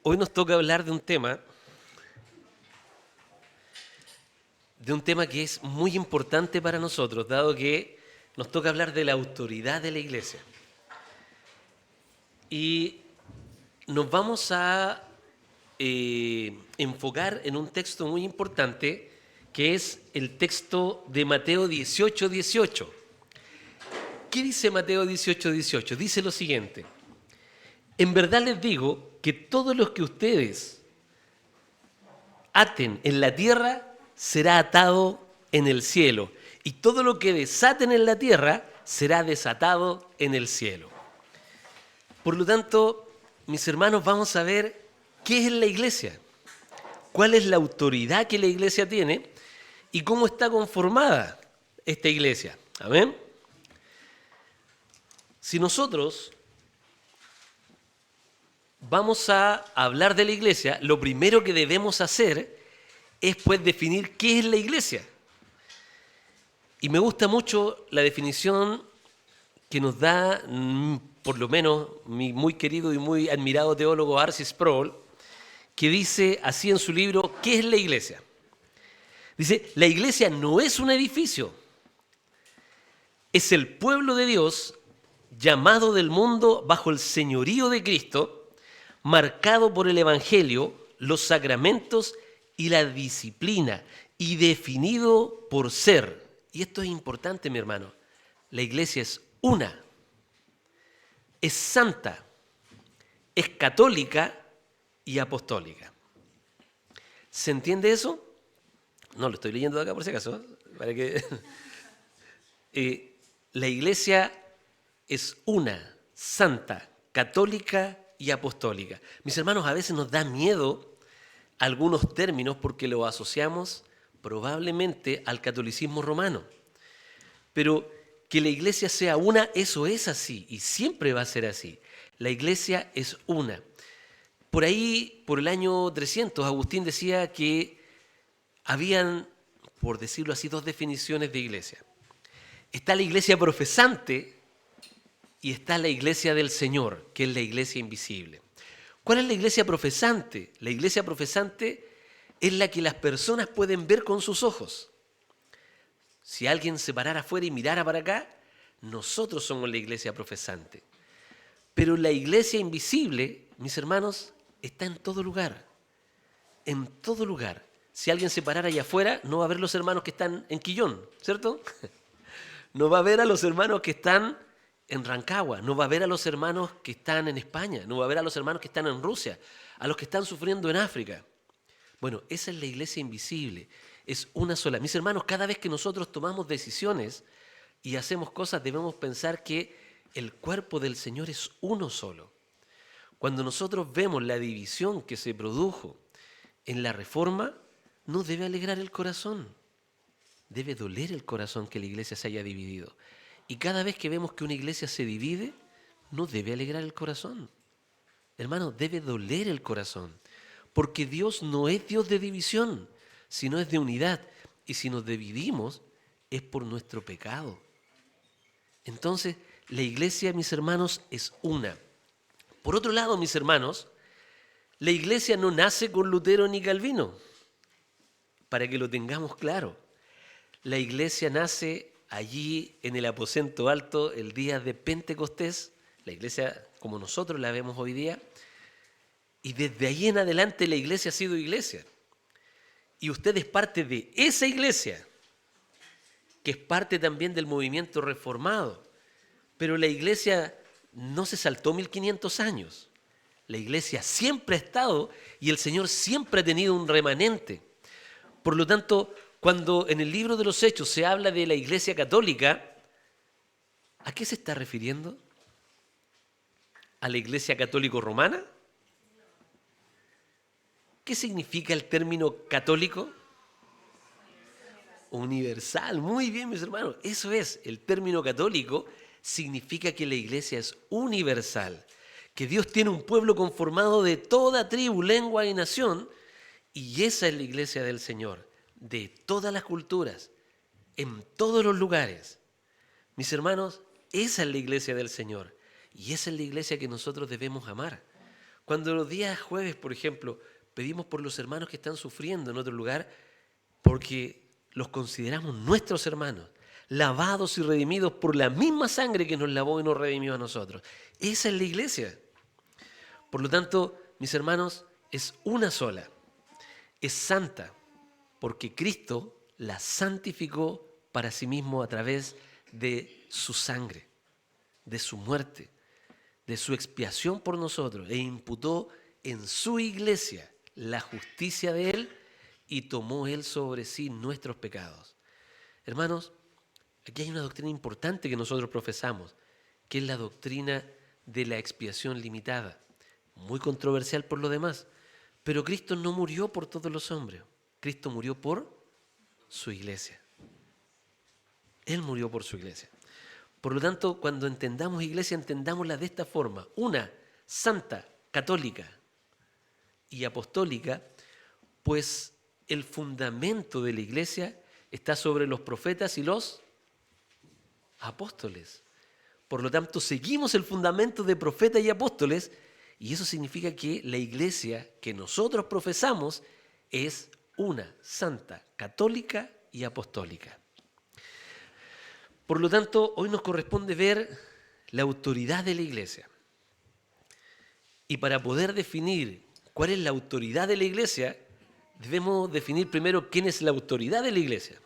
Hoy nos toca hablar de un tema que es muy importante para nosotros, dado que nos toca hablar de la autoridad de la iglesia. Y nos vamos a enfocar en un texto muy importante, que es el texto de Mateo 18:18. ¿Qué dice Mateo 18:18? Dice lo siguiente: en verdad les digo que todos los que ustedes aten en la tierra será atado en el cielo, y todo lo que desaten en la tierra será desatado en el cielo. Por lo tanto, mis hermanos, vamos a ver qué es la iglesia, cuál es la autoridad que la iglesia tiene y cómo está conformada esta iglesia. ¿Amén? Si nosotros vamos a hablar de la iglesia, lo primero que debemos hacer es pues definir qué es la iglesia. Y me gusta mucho la definición que nos da, por lo menos, mi muy querido y muy admirado teólogo R.C. Sproul, que dice así en su libro, ¿qué es la iglesia? Dice, la iglesia no es un edificio, es el pueblo de Dios llamado del mundo bajo el señorío de Cristo, marcado por el Evangelio, los sacramentos y la disciplina, y definido por ser. Y esto es importante, mi hermano. La iglesia es una, es santa, es católica y apostólica. ¿Se entiende eso? No, lo estoy leyendo de acá por si acaso, para que... la iglesia es una, santa, católica y apostólica. Mis hermanos, a veces nos da miedo algunos términos porque los asociamos probablemente al catolicismo romano. Pero que la iglesia sea una, eso es así y siempre va a ser así. La iglesia es una. Por ahí, por el año 300, Agustín decía que habían, por decirlo así, dos definiciones de iglesia. Está la iglesia profesante y está la iglesia del Señor, que es la iglesia invisible. ¿Cuál es la iglesia profesante? La iglesia profesante es la que las personas pueden ver con sus ojos. Si alguien se parara afuera y mirara para acá, nosotros somos la iglesia profesante. Pero la iglesia invisible, mis hermanos, está en todo lugar. En todo lugar. Si alguien se parara allá afuera, no va a ver los hermanos que están en Quillón, ¿cierto? No va a ver a los hermanos que están en Rancagua, no va a ver a los hermanos que están en España, no va a ver a los hermanos que están en Rusia, a los que están sufriendo en África. Bueno, esa es la iglesia invisible, es una sola. Mis hermanos, cada vez que nosotros tomamos decisiones y hacemos cosas, debemos pensar que el cuerpo del Señor es uno solo. Cuando nosotros vemos la división que se produjo en la Reforma, no debe alegrar el corazón. Debe doler el corazón que la iglesia se haya dividido. Y cada vez que vemos que una iglesia se divide, no debe alegrar el corazón. Hermano, debe doler el corazón. Porque Dios no es Dios de división, sino es de unidad. Y si nos dividimos, es por nuestro pecado. Entonces, la iglesia, mis hermanos, es una. Por otro lado, mis hermanos, la iglesia no nace con Lutero ni Calvino, para que lo tengamos claro. La iglesia nace allí en el aposento alto el día de Pentecostés, la iglesia como nosotros la vemos hoy día, y desde ahí en adelante la iglesia ha sido iglesia. Y usted es parte de esa iglesia, que es parte también del movimiento reformado. Pero la iglesia no se saltó 1500 años. La iglesia siempre ha estado y el Señor siempre ha tenido un remanente. Por lo tanto, cuando en el libro de los Hechos se habla de la iglesia católica, ¿a qué se está refiriendo? ¿A la iglesia católico romana? ¿Qué significa el término católico? Universal. Muy bien, mis hermanos. Eso es, el término católico significa que la iglesia es universal, que Dios tiene un pueblo conformado de toda tribu, lengua y nación, y esa es la iglesia del Señor, de todas las culturas, en todos los lugares. Mis hermanos, esa es la iglesia del Señor, y esa es la iglesia que nosotros debemos amar, Cuando los días jueves, por ejemplo, pedimos por los hermanos que están sufriendo en otro lugar, porque los consideramos nuestros hermanos, lavados y redimidos por la misma sangre que nos lavó y nos redimió a nosotros. Esa es la iglesia. Por lo tanto, mis hermanos, es una sola, es santa, porque Cristo la santificó para sí mismo a través de su sangre, de su muerte, de su expiación por nosotros, e imputó en su iglesia la justicia de Él y tomó Él sobre sí nuestros pecados. Hermanos, aquí hay una doctrina importante que nosotros profesamos, que es la doctrina de la expiación limitada, muy controversial por lo demás, pero Cristo no murió por todos los hombres, Cristo murió por su iglesia. Él murió por su iglesia. Por lo tanto, cuando entendamos iglesia, entendámosla de esta forma. Una, santa, católica y apostólica, pues el fundamento de la iglesia está sobre los profetas y los apóstoles. Por lo tanto, seguimos el fundamento de profetas y apóstoles, y eso significa que la iglesia que nosotros profesamos es una, santa, católica y apostólica. Por lo tanto, hoy nos corresponde ver la autoridad de la iglesia. Y para poder definir cuál es la autoridad de la iglesia, debemos definir primero quién es la autoridad de la iglesia.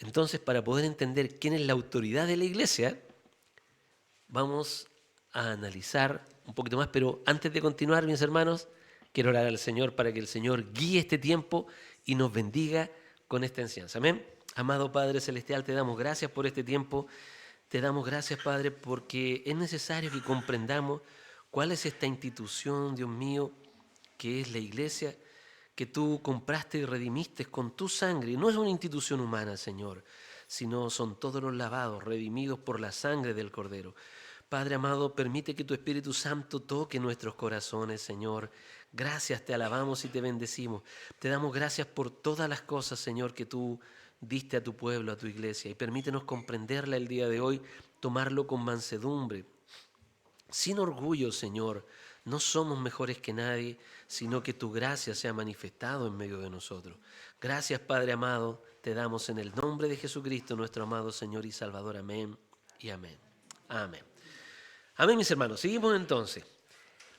Entonces, para poder entender quién es la autoridad de la iglesia, vamos a analizar un poquito más, pero antes de continuar, mis hermanos, quiero orar al Señor para que el Señor guíe este tiempo y nos bendiga con esta enseñanza. Amén. Amado Padre Celestial, te damos gracias por este tiempo. Te damos gracias, Padre, porque es necesario que comprendamos cuál es esta institución, Dios mío, que es la iglesia, que tú compraste y redimiste con tu sangre. Y no es una institución humana, Señor, sino son todos los lavados, redimidos por la sangre del Cordero. Padre amado, permite que tu Espíritu Santo toque nuestros corazones, Señor. Gracias, te alabamos y te bendecimos. Te damos gracias por todas las cosas, Señor, que tú diste a tu pueblo, a tu iglesia. Y permítenos comprenderla el día de hoy, tomarlo con mansedumbre, sin orgullo, Señor. No somos mejores que nadie, sino que tu gracia se ha manifestado en medio de nosotros. Gracias, Padre amado, te damos en el nombre de Jesucristo, nuestro amado Señor y Salvador. Amén y amén. Amén. Amén, mis hermanos. Seguimos entonces.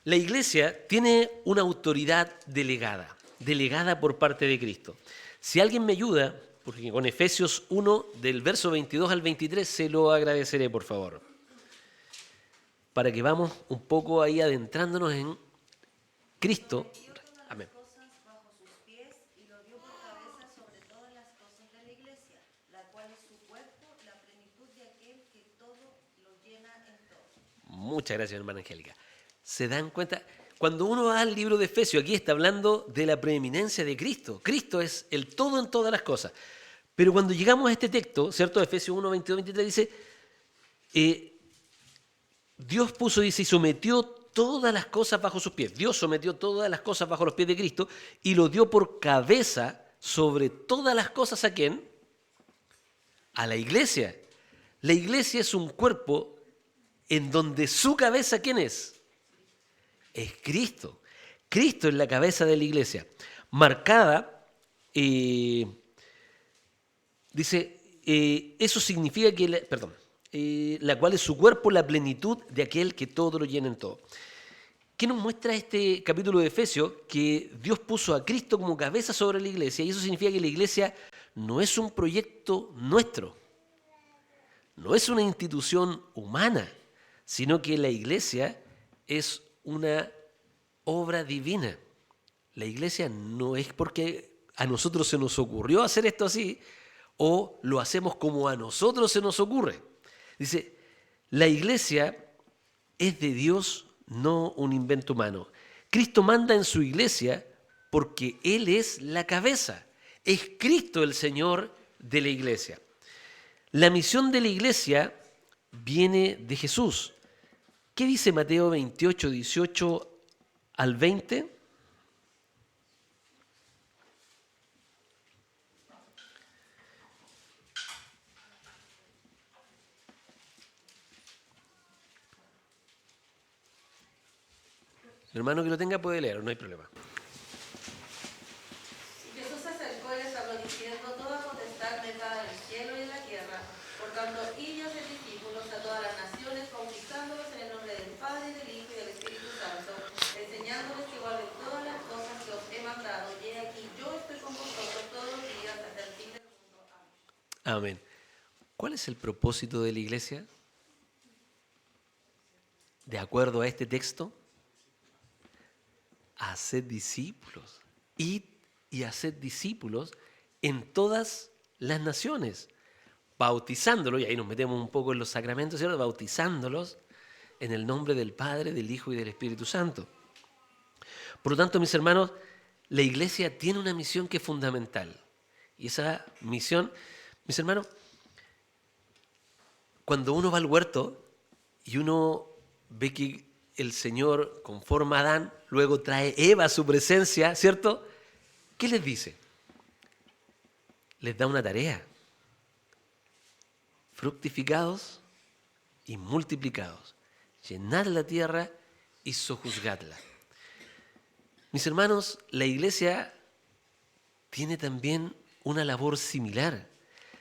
La iglesia tiene una autoridad delegada por parte de Cristo. Si alguien me ayuda, porque con Efesios 1, del verso 22 al 23, se lo agradeceré, por favor. Para que vamos un poco ahí adentrándonos en Cristo. Amén. Muchas gracias, hermana Angélica. ¿Se dan cuenta? Cuando uno va al libro de Efesios, aquí está hablando de la preeminencia de Cristo. Cristo es el todo en todas las cosas. Pero cuando llegamos a este texto, ¿cierto? Efesios 1, 22, 23 dice, Dios puso, dice, y sometió todas las cosas bajo sus pies. Dios sometió todas las cosas bajo los pies de Cristo y lo dio por cabeza sobre todas las cosas. ¿A quién? A la iglesia. La iglesia es un cuerpo en donde su cabeza, ¿quién es? Es Cristo. Cristo es la cabeza de la iglesia, marcada, dice, eso significa que, la cual es su cuerpo, la plenitud de aquel que todo lo llena en todo. ¿Qué nos muestra este capítulo de Efesios? Que Dios puso a Cristo como cabeza sobre la iglesia, y eso significa que la iglesia no es un proyecto nuestro, no es una institución humana, sino que la iglesia es una obra divina. La iglesia no es porque a nosotros se nos ocurrió hacer esto así o lo hacemos como a nosotros se nos ocurre. Dice, la iglesia es de Dios, no un invento humano. Cristo manda en su iglesia porque Él es la cabeza. Es Cristo el Señor de la iglesia. La misión de la iglesia viene de Jesús. ¿Qué dice Mateo 28, 18 al 20? El hermano que lo tenga puede leer, no hay problema. Jesús se acercó y les habló diciendo: toda potestad me es dada en el cielo y en la tierra. Por tanto, id y haced discípulos a todas las naciones, bautizándolos en el nombre del Padre, del Hijo y del Espíritu Santo, enseñándoles que guarden todas las cosas que os he mandado. Y he aquí, yo estoy con vosotros todos los días hasta el fin del mundo. Amén. Amén. ¿Cuál es el propósito de la iglesia? De acuerdo a este texto, haced discípulos. Id y haced discípulos en todas las naciones, bautizándolos, y ahí nos metemos un poco en los sacramentos, ¿cierto? Bautizándolos en el nombre del Padre, del Hijo y del Espíritu Santo. Por lo tanto, mis hermanos, la iglesia tiene una misión que es fundamental. Y esa misión, mis hermanos, cuando uno va al huerto y uno ve que el Señor conforma a Adán, luego trae Eva a su presencia, ¿cierto? ¿Qué les dice? Les da una tarea. Fructificados y multiplicados. Llenad la tierra y sojuzgadla. Mis hermanos, la iglesia tiene también una labor similar.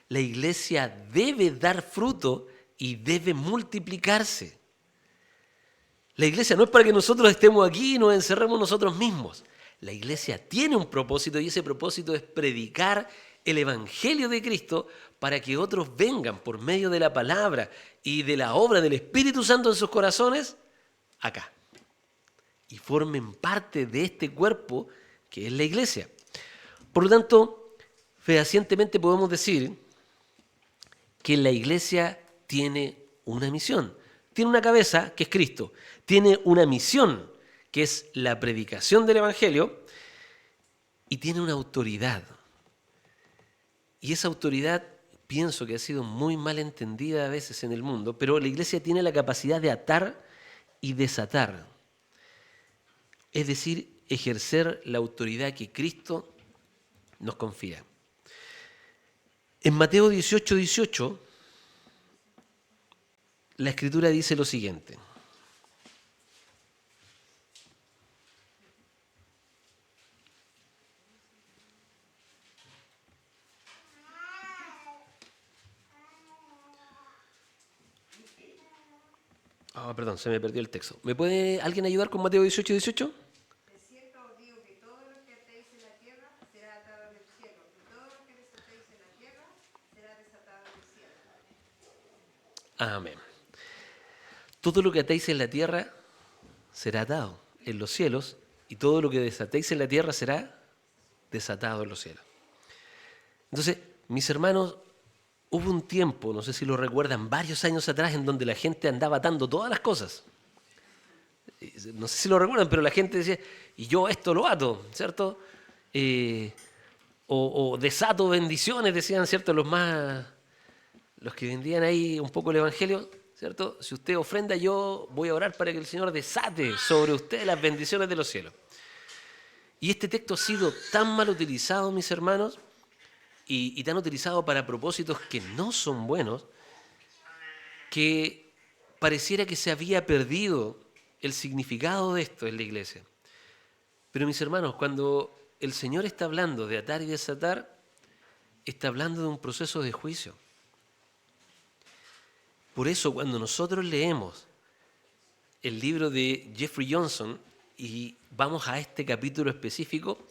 La iglesia debe dar fruto y debe multiplicarse. La iglesia no es para que nosotros estemos aquí y nos encerremos nosotros mismos. La iglesia tiene un propósito y ese propósito es predicar el Evangelio de Cristo para que otros vengan por medio de la palabra y de la obra del Espíritu Santo en sus corazones acá y formen parte de este cuerpo que es la iglesia. Por lo tanto, fehacientemente podemos decir que la iglesia tiene una misión. Tiene una cabeza, que es Cristo. Tiene una misión, que es la predicación del Evangelio. Y tiene una autoridad. Y esa autoridad pienso que ha sido muy mal entendida a veces en el mundo, pero la iglesia tiene la capacidad de atar y desatar. Es decir, ejercer la autoridad que Cristo nos confía. En Mateo 18:18, la Escritura dice lo siguiente. Perdón, se me perdió el texto. ¿Me puede alguien ayudar con Mateo 18:18? De cierto os digo que todo lo que atéis en la tierra será atado en el cielo, y todo lo que desatéis en la tierra será desatado en el cielo. Amén. Todo lo que atéis en la tierra será atado en los cielos, y todo lo que desatéis en la tierra será desatado en los cielos. Entonces, mis hermanos, hubo un tiempo, no sé si lo recuerdan, varios años atrás, en donde la gente andaba atando todas las cosas. No sé si lo recuerdan, pero la gente decía, y yo esto lo ato, ¿cierto? O desato bendiciones, decían, ¿cierto? Los que vendían ahí un poco el Evangelio, ¿cierto? Si usted ofrenda, yo voy a orar para que el Señor desate sobre usted las bendiciones de los cielos. Y este texto ha sido tan mal utilizado, mis hermanos, y tan utilizado para propósitos que no son buenos, que pareciera que se había perdido el significado de esto en la iglesia. Pero mis hermanos, cuando el Señor está hablando de atar y desatar, está hablando de un proceso de juicio. Por eso cuando nosotros leemos el libro de Jeffrey Johnson y vamos a este capítulo específico,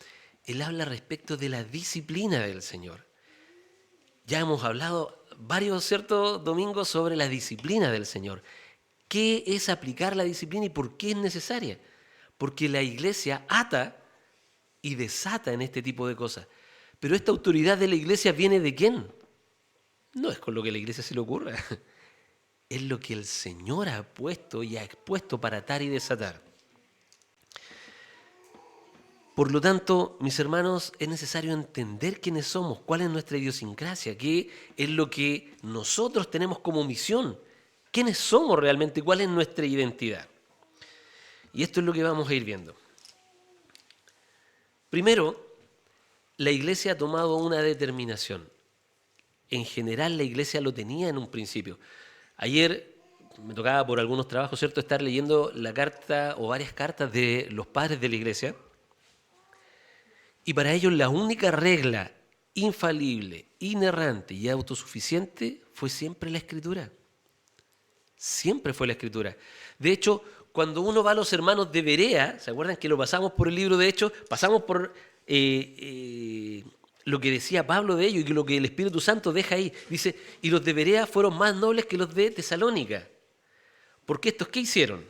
él habla respecto de la disciplina del Señor. Ya hemos hablado varios ciertos domingos sobre la disciplina del Señor. ¿Qué es aplicar la disciplina y por qué es necesaria? Porque la iglesia ata y desata en este tipo de cosas. Pero esta autoridad de la iglesia viene ¿de quién? No es con lo que a la iglesia se le ocurra. Es lo que el Señor ha puesto y ha expuesto para atar y desatar. Por lo tanto, mis hermanos, es necesario entender quiénes somos, cuál es nuestra idiosincrasia, qué es lo que nosotros tenemos como misión, quiénes somos realmente, cuál es nuestra identidad. Y esto es lo que vamos a ir viendo. Primero, la iglesia ha tomado una determinación. En general, la iglesia lo tenía en un principio. Ayer, me tocaba por algunos trabajos, ¿cierto?, estar leyendo la carta o varias cartas de los padres de la iglesia. Y para ellos la única regla infalible, inerrante y autosuficiente fue siempre la Escritura. Siempre fue la Escritura. De hecho, cuando uno va a los hermanos de Berea, ¿se acuerdan que lo pasamos por el libro de Hechos? Pasamos por lo que decía Pablo de ellos y lo que el Espíritu Santo deja ahí. Dice, y los de Berea fueron más nobles que los de Tesalónica. Porque estos, ¿qué hicieron?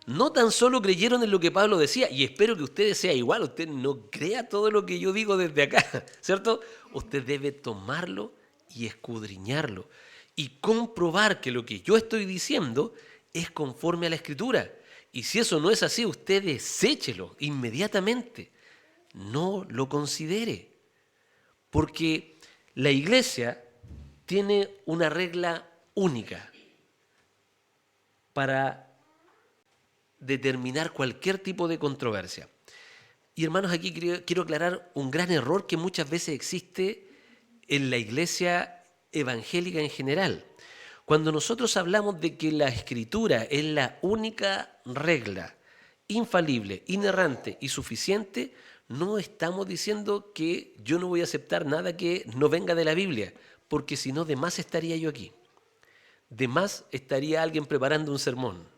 No tan solo creyeron en lo que Pablo decía, y espero que ustedes sea igual, usted no crea todo lo que yo digo desde acá, ¿cierto? Usted debe tomarlo y escudriñarlo y comprobar que lo que yo estoy diciendo es conforme a la Escritura. Y si eso no es así, usted deséchelo inmediatamente. No lo considere. Porque la iglesia tiene una regla única para determinar cualquier tipo de controversia. Y hermanos, aquí quiero aclarar un gran error que muchas veces existe en la iglesia evangélica en general. Cuando nosotros hablamos de que la Escritura es la única regla infalible, inerrante y suficiente, no estamos diciendo que yo no voy a aceptar nada que no venga de la Biblia, porque si no, de más estaría yo aquí. De más estaría alguien preparando un sermón.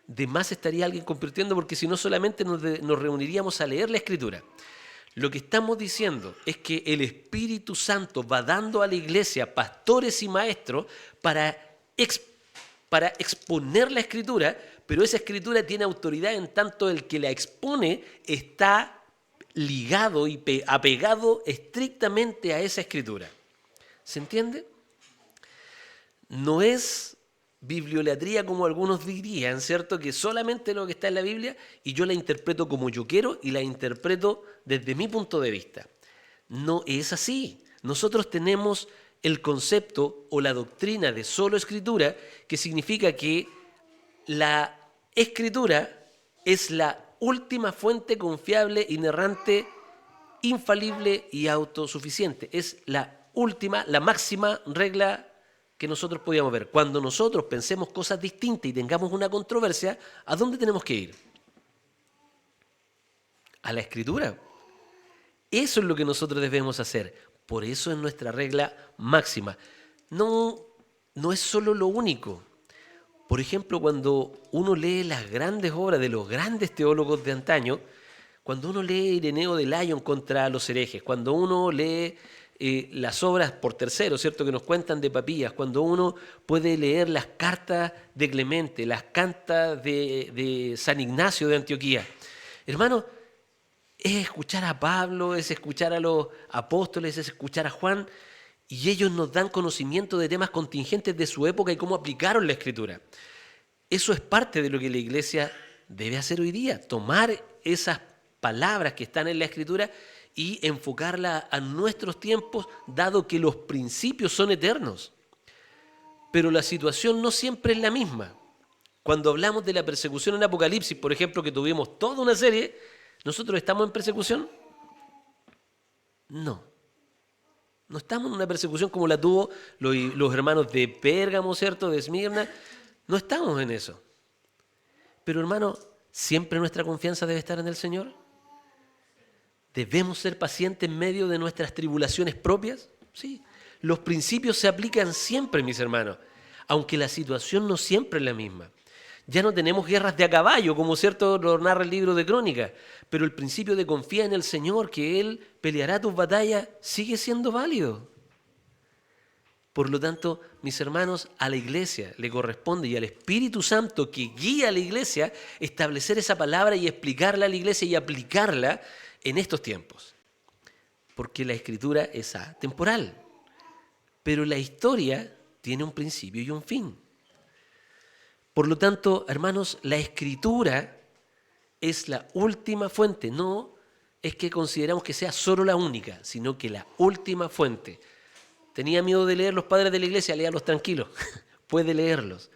De más estaría alguien compartiendo, porque si no solamente nos reuniríamos a leer la Escritura. Lo que estamos diciendo es que el Espíritu Santo va dando a la iglesia pastores y maestros para exponer la Escritura, pero esa Escritura tiene autoridad en tanto el que la expone está ligado y apegado estrictamente a esa Escritura. ¿Se entiende? No es bibliolatría como algunos dirían, ¿cierto? Que solamente lo que está en la Biblia y yo la interpreto como yo quiero y la interpreto desde mi punto de vista. No es así. Nosotros tenemos el concepto o la doctrina de solo Escritura, que significa que la Escritura es la última fuente confiable, inerrante, infalible y autosuficiente. Es la última, la máxima regla que nosotros podíamos ver. Cuando nosotros pensemos cosas distintas y tengamos una controversia, ¿a dónde tenemos que ir? A la Escritura. Eso es lo que nosotros debemos hacer. Por eso es nuestra regla máxima. No es solo lo único. Por ejemplo, cuando uno lee las grandes obras de los grandes teólogos de antaño, cuando uno lee Ireneo de Lyon contra los herejes, cuando uno lee las obras por terceros, ¿cierto?, que nos cuentan de Papías, cuando uno puede leer las cartas de Clemente, las cartas de San Ignacio de Antioquía. Hermano, es escuchar a Pablo, es escuchar a los apóstoles, es escuchar a Juan, y ellos nos dan conocimiento de temas contingentes de su época y cómo aplicaron la Escritura. Eso es parte de lo que la iglesia debe hacer hoy día, tomar esas palabras que están en la Escritura y enfocarla a nuestros tiempos, dado que los principios son eternos. Pero la situación no siempre es la misma. Cuando hablamos de la persecución en Apocalipsis, por ejemplo, que tuvimos toda una serie, ¿nosotros estamos en persecución? No. No estamos en una persecución como la tuvo los hermanos de Pérgamo, ¿cierto?, de Esmirna. No estamos en eso. Pero, hermano, ¿siempre nuestra confianza debe estar en el Señor? ¿Debemos ser pacientes en medio de nuestras tribulaciones propias? Sí. Los principios se aplican siempre, mis hermanos, aunque la situación no siempre es la misma. Ya no tenemos guerras de a caballo, como cierto lo narra el libro de Crónicas, pero el principio de confía en el Señor, que Él peleará tus batallas, sigue siendo válido. Por lo tanto, mis hermanos, a la iglesia le corresponde y al Espíritu Santo que guía a la iglesia establecer esa palabra y explicarla a la iglesia y aplicarla en estos tiempos. Porque la Escritura es atemporal, pero la historia tiene un principio y un fin. Por lo tanto, hermanos, la Escritura es la última fuente. No es que consideramos que sea solo la única, sino que la última fuente. ¿Tenía miedo de leer los padres de la iglesia? Léalos tranquilos, puede leerlos.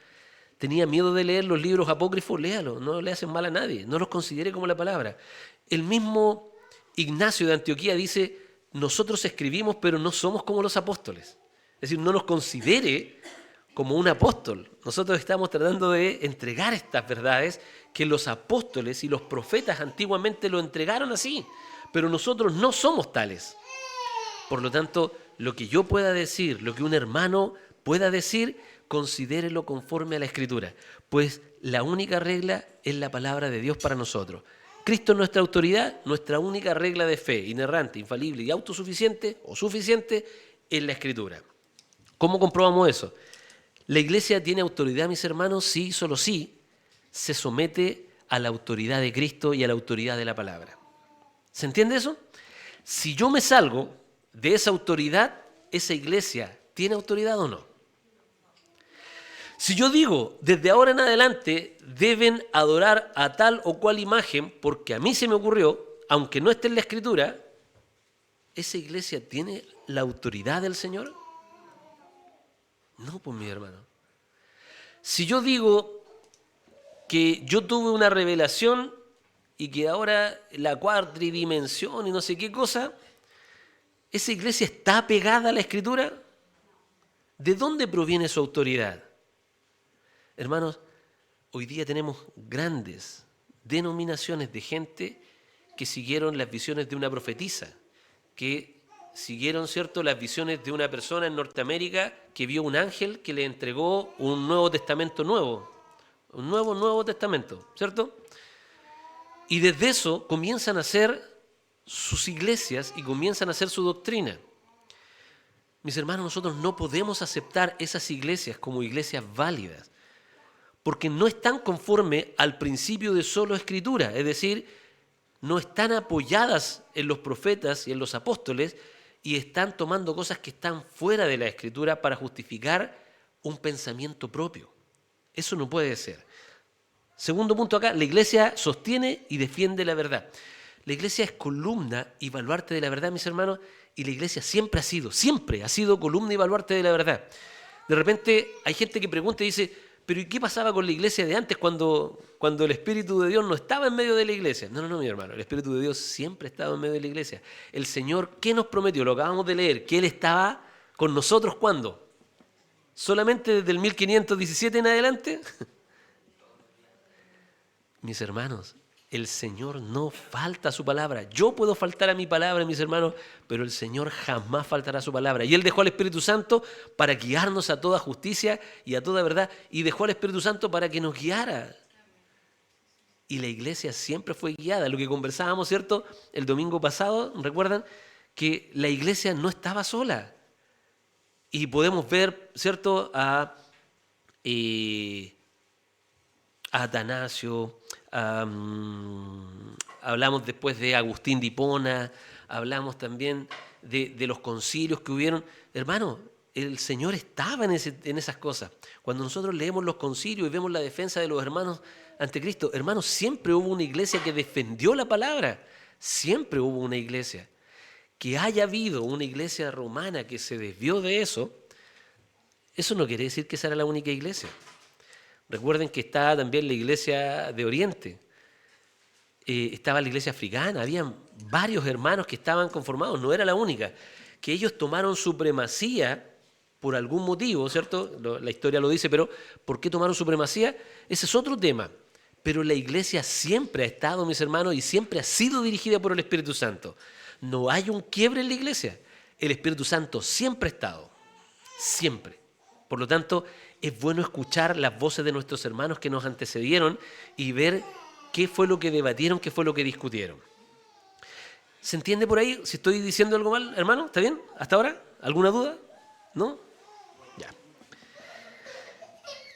¿Tenía miedo de leer los libros apócrifos? Léalos, no le hacen mal a nadie, no los considere como la palabra. El mismo Ignacio de Antioquía dice, nosotros escribimos pero no somos como los apóstoles. Es decir, no nos considere como un apóstol. Nosotros estamos tratando de entregar estas verdades que los apóstoles y los profetas antiguamente lo entregaron así, pero nosotros no somos tales. Por lo tanto, lo que yo pueda decir, lo que un hermano pueda decir, considérelo conforme a la Escritura, pues la única regla es la palabra de Dios para nosotros. Cristo es nuestra autoridad, nuestra única regla de fe, inerrante, infalible y autosuficiente o suficiente es la Escritura. ¿Cómo comprobamos eso? ¿La iglesia tiene autoridad, mis hermanos? Sí, solo sí, se somete a la autoridad de Cristo y a la autoridad de la palabra. ¿Se entiende eso? Si yo me salgo de esa autoridad, ¿esa iglesia tiene autoridad o no? Si yo digo, desde ahora en adelante deben adorar a tal o cual imagen porque a mí se me ocurrió, aunque no esté en la Escritura, ¿esa iglesia tiene la autoridad del Señor? No, pues mi hermano. Si yo digo que yo tuve una revelación y que ahora la cuatridimensión y no sé qué cosa, ¿esa iglesia está pegada a la Escritura? ¿De dónde proviene su autoridad? Hermanos, hoy día tenemos grandes denominaciones de gente que siguieron las visiones de una profetisa, que siguieron, ¿cierto?, las visiones de una persona en Norteamérica que vio un ángel que le entregó un Nuevo Testamento nuevo, un Nuevo Testamento, ¿cierto? Y desde eso comienzan a hacer sus iglesias y comienzan a hacer su doctrina. Mis hermanos, nosotros no podemos aceptar esas iglesias como iglesias válidas, porque no están conforme al principio de solo Escritura, es decir, no están apoyadas en los profetas y en los apóstoles y están tomando cosas que están fuera de la Escritura para justificar un pensamiento propio. Eso no puede ser. Segundo punto acá, la iglesia sostiene y defiende la verdad. La iglesia es columna y baluarte de la verdad, mis hermanos, y la iglesia siempre ha sido columna y baluarte de la verdad. De repente hay gente que pregunta y dice, pero ¿y qué pasaba con la iglesia de antes cuando el Espíritu de Dios no estaba en medio de la iglesia? No, mi hermano, el Espíritu de Dios siempre ha estado en medio de la iglesia. El Señor, ¿qué nos prometió? Lo acabamos de leer, que Él estaba con nosotros, ¿cuándo? ¿Solamente desde el 1517 en adelante? Mis hermanos, el Señor no falta a su palabra. Yo puedo faltar a mi palabra, mis hermanos, pero el Señor jamás faltará a su palabra. Y Él dejó al Espíritu Santo para guiarnos a toda justicia y a toda verdad. Y dejó al Espíritu Santo para que nos guiara. Y la iglesia siempre fue guiada. Lo que conversábamos, ¿cierto? El domingo pasado, ¿recuerdan? Que la iglesia no estaba sola. Y podemos ver, ¿cierto? A Atanasio, hablamos después de Agustín de Hipona, hablamos también de los concilios que hubieron. Hermano, el Señor estaba en esas cosas. Cuando nosotros leemos los concilios y vemos la defensa de los hermanos ante Cristo, hermanos, siempre hubo una iglesia que defendió la palabra. Siempre hubo una iglesia. Que haya habido una iglesia romana que se desvió de eso, eso no quiere decir que esa era la única iglesia. Recuerden que estaba también la iglesia de Oriente, estaba la iglesia africana, habían varios hermanos que estaban conformados, no era la única, que ellos tomaron supremacía por algún motivo, ¿cierto? La historia lo dice, pero ¿por qué tomaron supremacía? Ese es otro tema, pero la iglesia siempre ha estado, mis hermanos, y siempre ha sido dirigida por el Espíritu Santo. No hay un quiebre en la iglesia, el Espíritu Santo siempre ha estado, siempre. Por lo tanto, es bueno escuchar las voces de nuestros hermanos que nos antecedieron y ver qué fue lo que debatieron, qué fue lo que discutieron. ¿Se entiende por ahí? Si estoy diciendo algo mal, hermano, ¿está bien? ¿Hasta ahora? ¿Alguna duda? ¿No? Ya.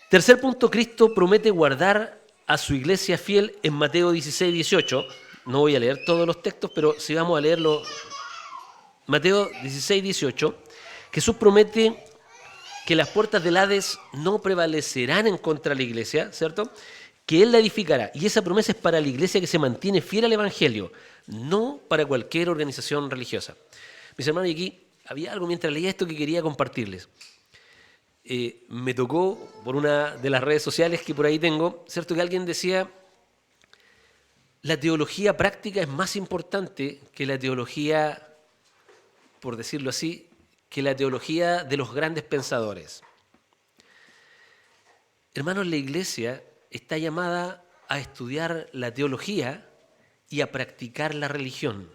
Tercer punto, Cristo promete guardar a su iglesia fiel en Mateo 16, 18. No voy a leer todos los textos, pero si vamos a leerlo. Mateo 16, 18. Jesús promete que las puertas del Hades no prevalecerán en contra de la iglesia, ¿cierto? Que Él la edificará. Y esa promesa es para la iglesia que se mantiene fiel al Evangelio, no para cualquier organización religiosa. Mis hermanos, y aquí había algo mientras leía esto que quería compartirles. Me tocó por una de las redes sociales que por ahí tengo, ¿cierto? Que alguien decía, la teología práctica es más importante que la teología, por decirlo así, que la teología de los grandes pensadores. Hermanos, la iglesia está llamada a estudiar la teología y a practicar la religión.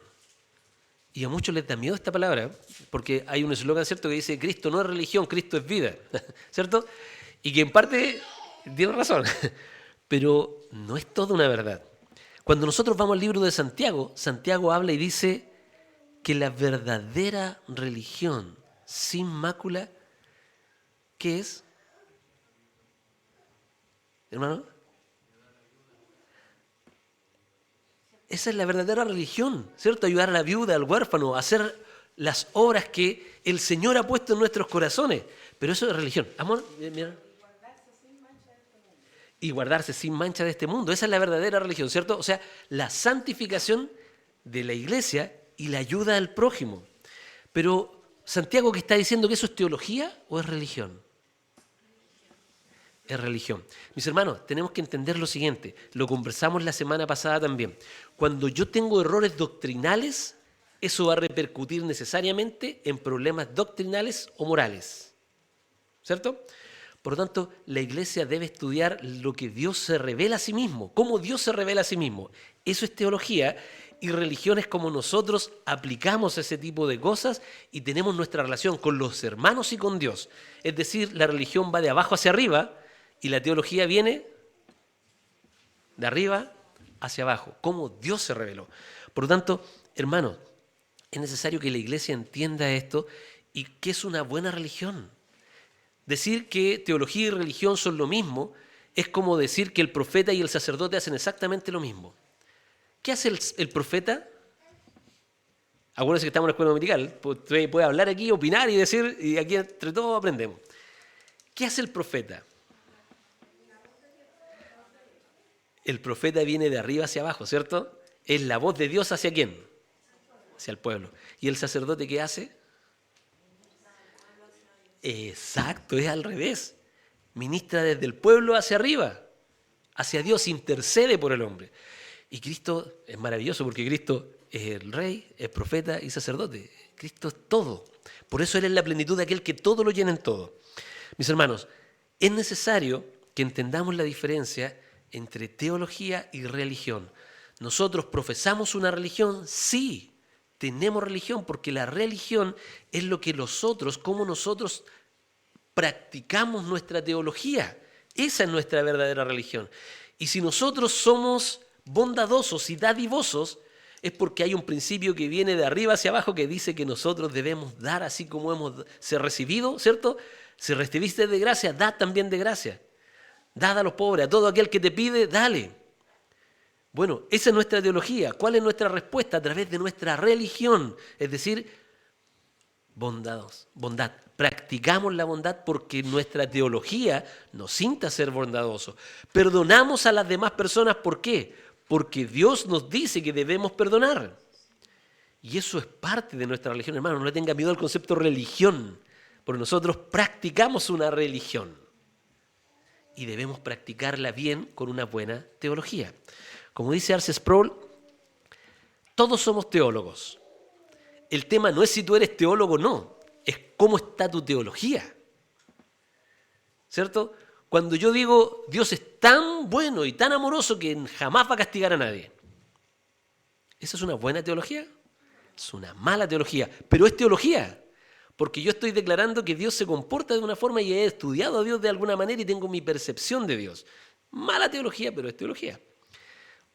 Y a muchos les da miedo esta palabra, porque hay un eslogan, ¿cierto?, que dice, Cristo no es religión, Cristo es vida, ¿cierto? Y que en parte tiene razón, pero no es toda una verdad. Cuando nosotros vamos al libro de Santiago, Santiago habla y dice que la verdadera religión sin mácula, ¿qué es? ¿Hermano? Esa es la verdadera religión, ¿cierto? Ayudar a la viuda, al huérfano, a hacer las obras que el Señor ha puesto en nuestros corazones. Pero eso es religión. Amor, mira. Y guardarse sin mancha de este mundo. Esa es la verdadera religión, ¿cierto? O sea, la santificación de la iglesia y la ayuda al prójimo. Pero, Santiago, ¿qué está diciendo que eso es teología o es religión? Es religión. Mis hermanos, tenemos que entender lo siguiente, lo conversamos la semana pasada también. Cuando yo tengo errores doctrinales, eso va a repercutir necesariamente en problemas doctrinales o morales. ¿Cierto? Por lo tanto, la iglesia debe estudiar lo que Dios se revela a sí mismo, cómo Dios se revela a sí mismo. Eso es teología, y religiones como nosotros aplicamos ese tipo de cosas y tenemos nuestra relación con los hermanos y con Dios. Es decir, la religión va de abajo hacia arriba, y la teología viene de arriba hacia abajo, cómo Dios se reveló. Por lo tanto, hermanos, es necesario que la iglesia entienda esto y que es una buena religión. Decir que teología y religión son lo mismo es como decir que el profeta y el sacerdote hacen exactamente lo mismo. ¿Qué hace el profeta? Acuérdense que estamos en la escuela dominical, puede hablar aquí, opinar y decir, y aquí entre todos aprendemos. ¿Qué hace el profeta? El profeta viene de arriba hacia abajo, ¿cierto? Es la voz de Dios ¿hacia quién? Hacia el pueblo. ¿Y el sacerdote qué hace? Exacto, es al revés. Ministra desde el pueblo hacia arriba, hacia Dios, intercede por el hombre. Y Cristo es maravilloso porque Cristo es el rey, es profeta y sacerdote. Cristo es todo. Por eso Él es la plenitud de aquel que todo lo llena en todo. Mis hermanos, es necesario que entendamos la diferencia entre teología y religión. ¿Nosotros profesamos una religión? Sí, tenemos religión, porque la religión es lo que nosotros, cómo nosotros practicamos nuestra teología. Esa es nuestra verdadera religión. Y si nosotros somos bondadosos y dadivosos, es porque hay un principio que viene de arriba hacia abajo que dice que nosotros debemos dar así como hemos recibido, ¿cierto? Si recibiste de gracia, da también de gracia. Dad a los pobres, a todo aquel que te pide, dale. Bueno, esa es nuestra teología. ¿Cuál es nuestra respuesta? A través de nuestra religión, es decir, bondad. Practicamos la bondad porque nuestra teología nos insta a ser bondadosos. Perdonamos a las demás personas, ¿por qué? Porque Dios nos dice que debemos perdonar. Y eso es parte de nuestra religión, hermano. No le tenga miedo al concepto religión, porque nosotros practicamos una religión. Y debemos practicarla bien con una buena teología. Como dice R.C. Sproul, todos somos teólogos. El tema no es si tú eres teólogo o no, es cómo está tu teología. ¿Cierto? Cuando yo digo Dios es tan bueno y tan amoroso que jamás va a castigar a nadie, ¿esa es una buena teología? Es una mala teología, pero es teología. Porque yo estoy declarando que Dios se comporta de una forma y he estudiado a Dios de alguna manera y tengo mi percepción de Dios. Mala teología, pero es teología.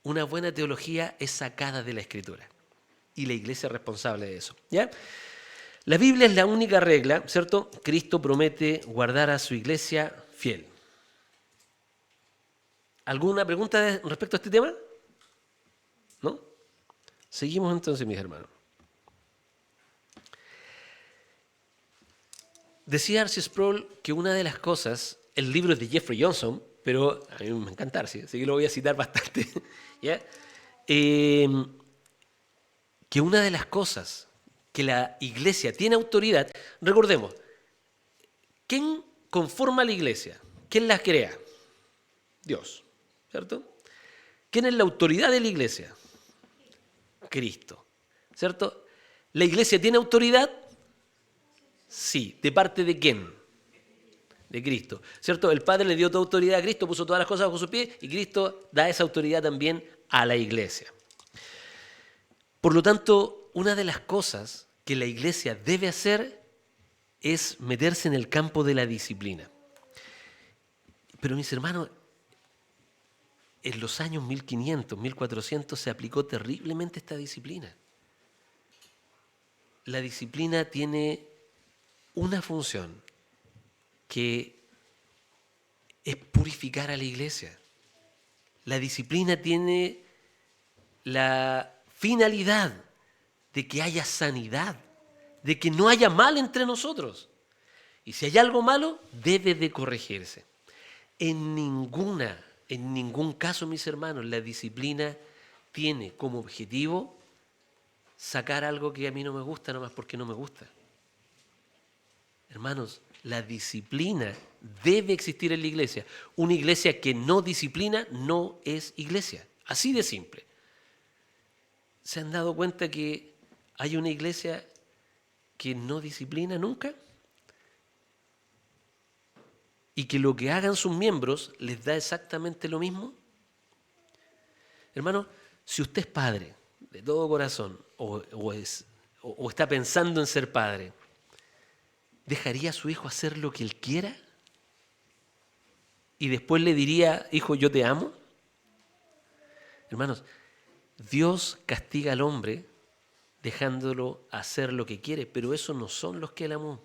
Una buena teología es sacada de la Escritura. Y la iglesia es responsable de eso. ¿Ya? La Biblia es la única regla, ¿cierto? Cristo promete guardar a su iglesia fiel. ¿Alguna pregunta respecto a este tema? ¿No? Seguimos entonces, mis hermanos. Decía R.C. Sproul que una de las cosas, el libro es de Jeffrey Johnson, pero a mí me encanta, así que lo voy a citar bastante, ¿ya? Que una de las cosas que la iglesia tiene autoridad, recordemos, ¿quién conforma la iglesia? ¿Quién la crea? Dios, ¿cierto? ¿Quién es la autoridad de la iglesia? Cristo, ¿cierto? ¿La iglesia tiene autoridad? Sí. ¿De parte de quién? de Cristo, ¿cierto? El Padre le dio toda autoridad a Cristo, puso todas las cosas bajo sus pies y Cristo da esa autoridad también a la iglesia. Por lo tanto, una de las cosas que la iglesia debe hacer es meterse en el campo de la disciplina. Pero mis hermanos, en los años 1500, 1400 se aplicó terriblemente esta disciplina. La disciplina tiene una función que es purificar a la iglesia. La disciplina tiene la finalidad de que haya sanidad, de que no haya mal entre nosotros. Y si hay algo malo, debe de corregirse. En ningún caso, mis hermanos, la disciplina tiene como objetivo sacar algo que a mí no me gusta nomás porque no me gusta. Hermanos, la disciplina debe existir en la iglesia. Una iglesia que no disciplina no es iglesia. Así de simple. ¿Se han dado cuenta que hay una iglesia que no disciplina nunca? Y que lo que hagan sus miembros les da exactamente lo mismo. Hermano, si usted es padre de todo corazón o está pensando en ser padre, ¿dejaría a su hijo hacer lo que él quiera? ¿Y después le diría, hijo, yo te amo? Hermanos, Dios castiga al hombre dejándolo hacer lo que quiere, pero esos no son los que él amó.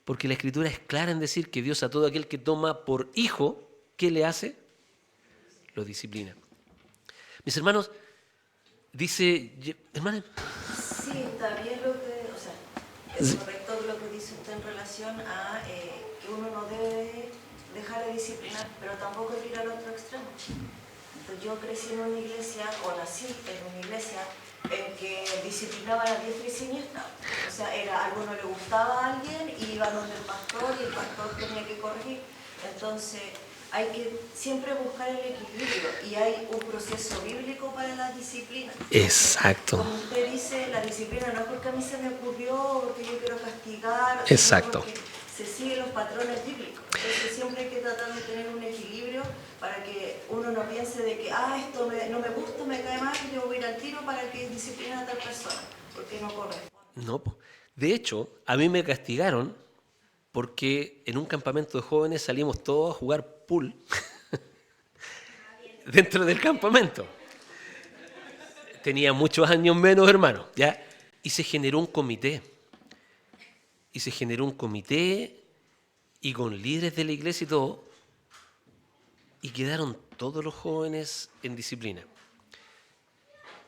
Porque la Escritura es clara en decir que Dios a todo aquel que toma por hijo, ¿qué le hace? Lo disciplina. Mis hermanos, dice... Hermano. Sí, está bien lo que... O sea, es correcto lo que dice usted en relación a que uno no debe dejar de disciplinar, pero tampoco ir al otro extremo. Entonces, yo crecí en una iglesia, o nací en una iglesia, en que disciplinaban a diestra y siniestra. O sea, algo no le gustaba a alguien y iba donde el pastor y el pastor tenía que corregir. Entonces, hay que siempre buscar el equilibrio y hay un proceso bíblico para la disciplina. Exacto. Como usted dice, la disciplina no es porque a mí se me ocurrió, porque yo quiero castigar, Exacto. sino porque se siguen los patrones bíblicos. Entonces, siempre hay que tratar de tener un equilibrio para que uno no piense de que esto no me gusta, me cae mal, y yo voy a ir al tiro para que discipline a tal persona, porque no corresponde. No, de hecho, a mí me castigaron porque en un campamento de jóvenes salimos todos a jugar pool dentro del campamento. Tenía muchos años menos, hermano, ¿ya? Y se generó un comité. Y con líderes de la iglesia y todo, y quedaron todos los jóvenes en disciplina.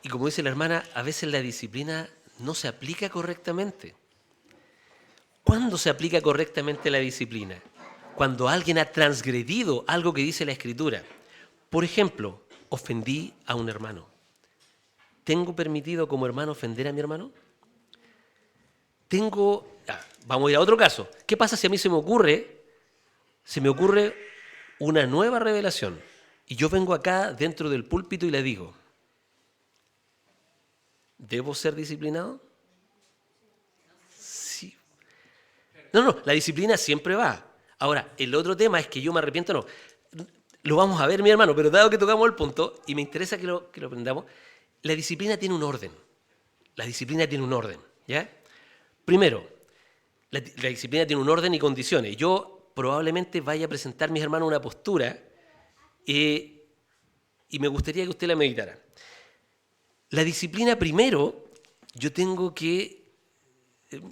Y como dice la hermana, a veces la disciplina no se aplica correctamente. ¿Cuándo se aplica correctamente la disciplina? Cuando alguien ha transgredido algo que dice la Escritura. Por ejemplo, ofendí a un hermano. ¿Tengo permitido como hermano ofender a mi hermano? Vamos a ir a otro caso. ¿Qué pasa si a mí se me ocurre una nueva revelación y yo vengo acá dentro del púlpito y le digo, ¿debo ser disciplinado? Sí. No, la disciplina siempre va. Ahora, el otro tema es que yo me arrepiento, no. Lo vamos a ver, mi hermano, pero dado que tocamos el punto, y me interesa que lo aprendamos, la disciplina tiene un orden. ¿Ya? Primero, la disciplina tiene un orden y condiciones. Yo probablemente vaya a presentar, mis hermanos, una postura y me gustaría que usted la meditara. La disciplina, primero, yo tengo que...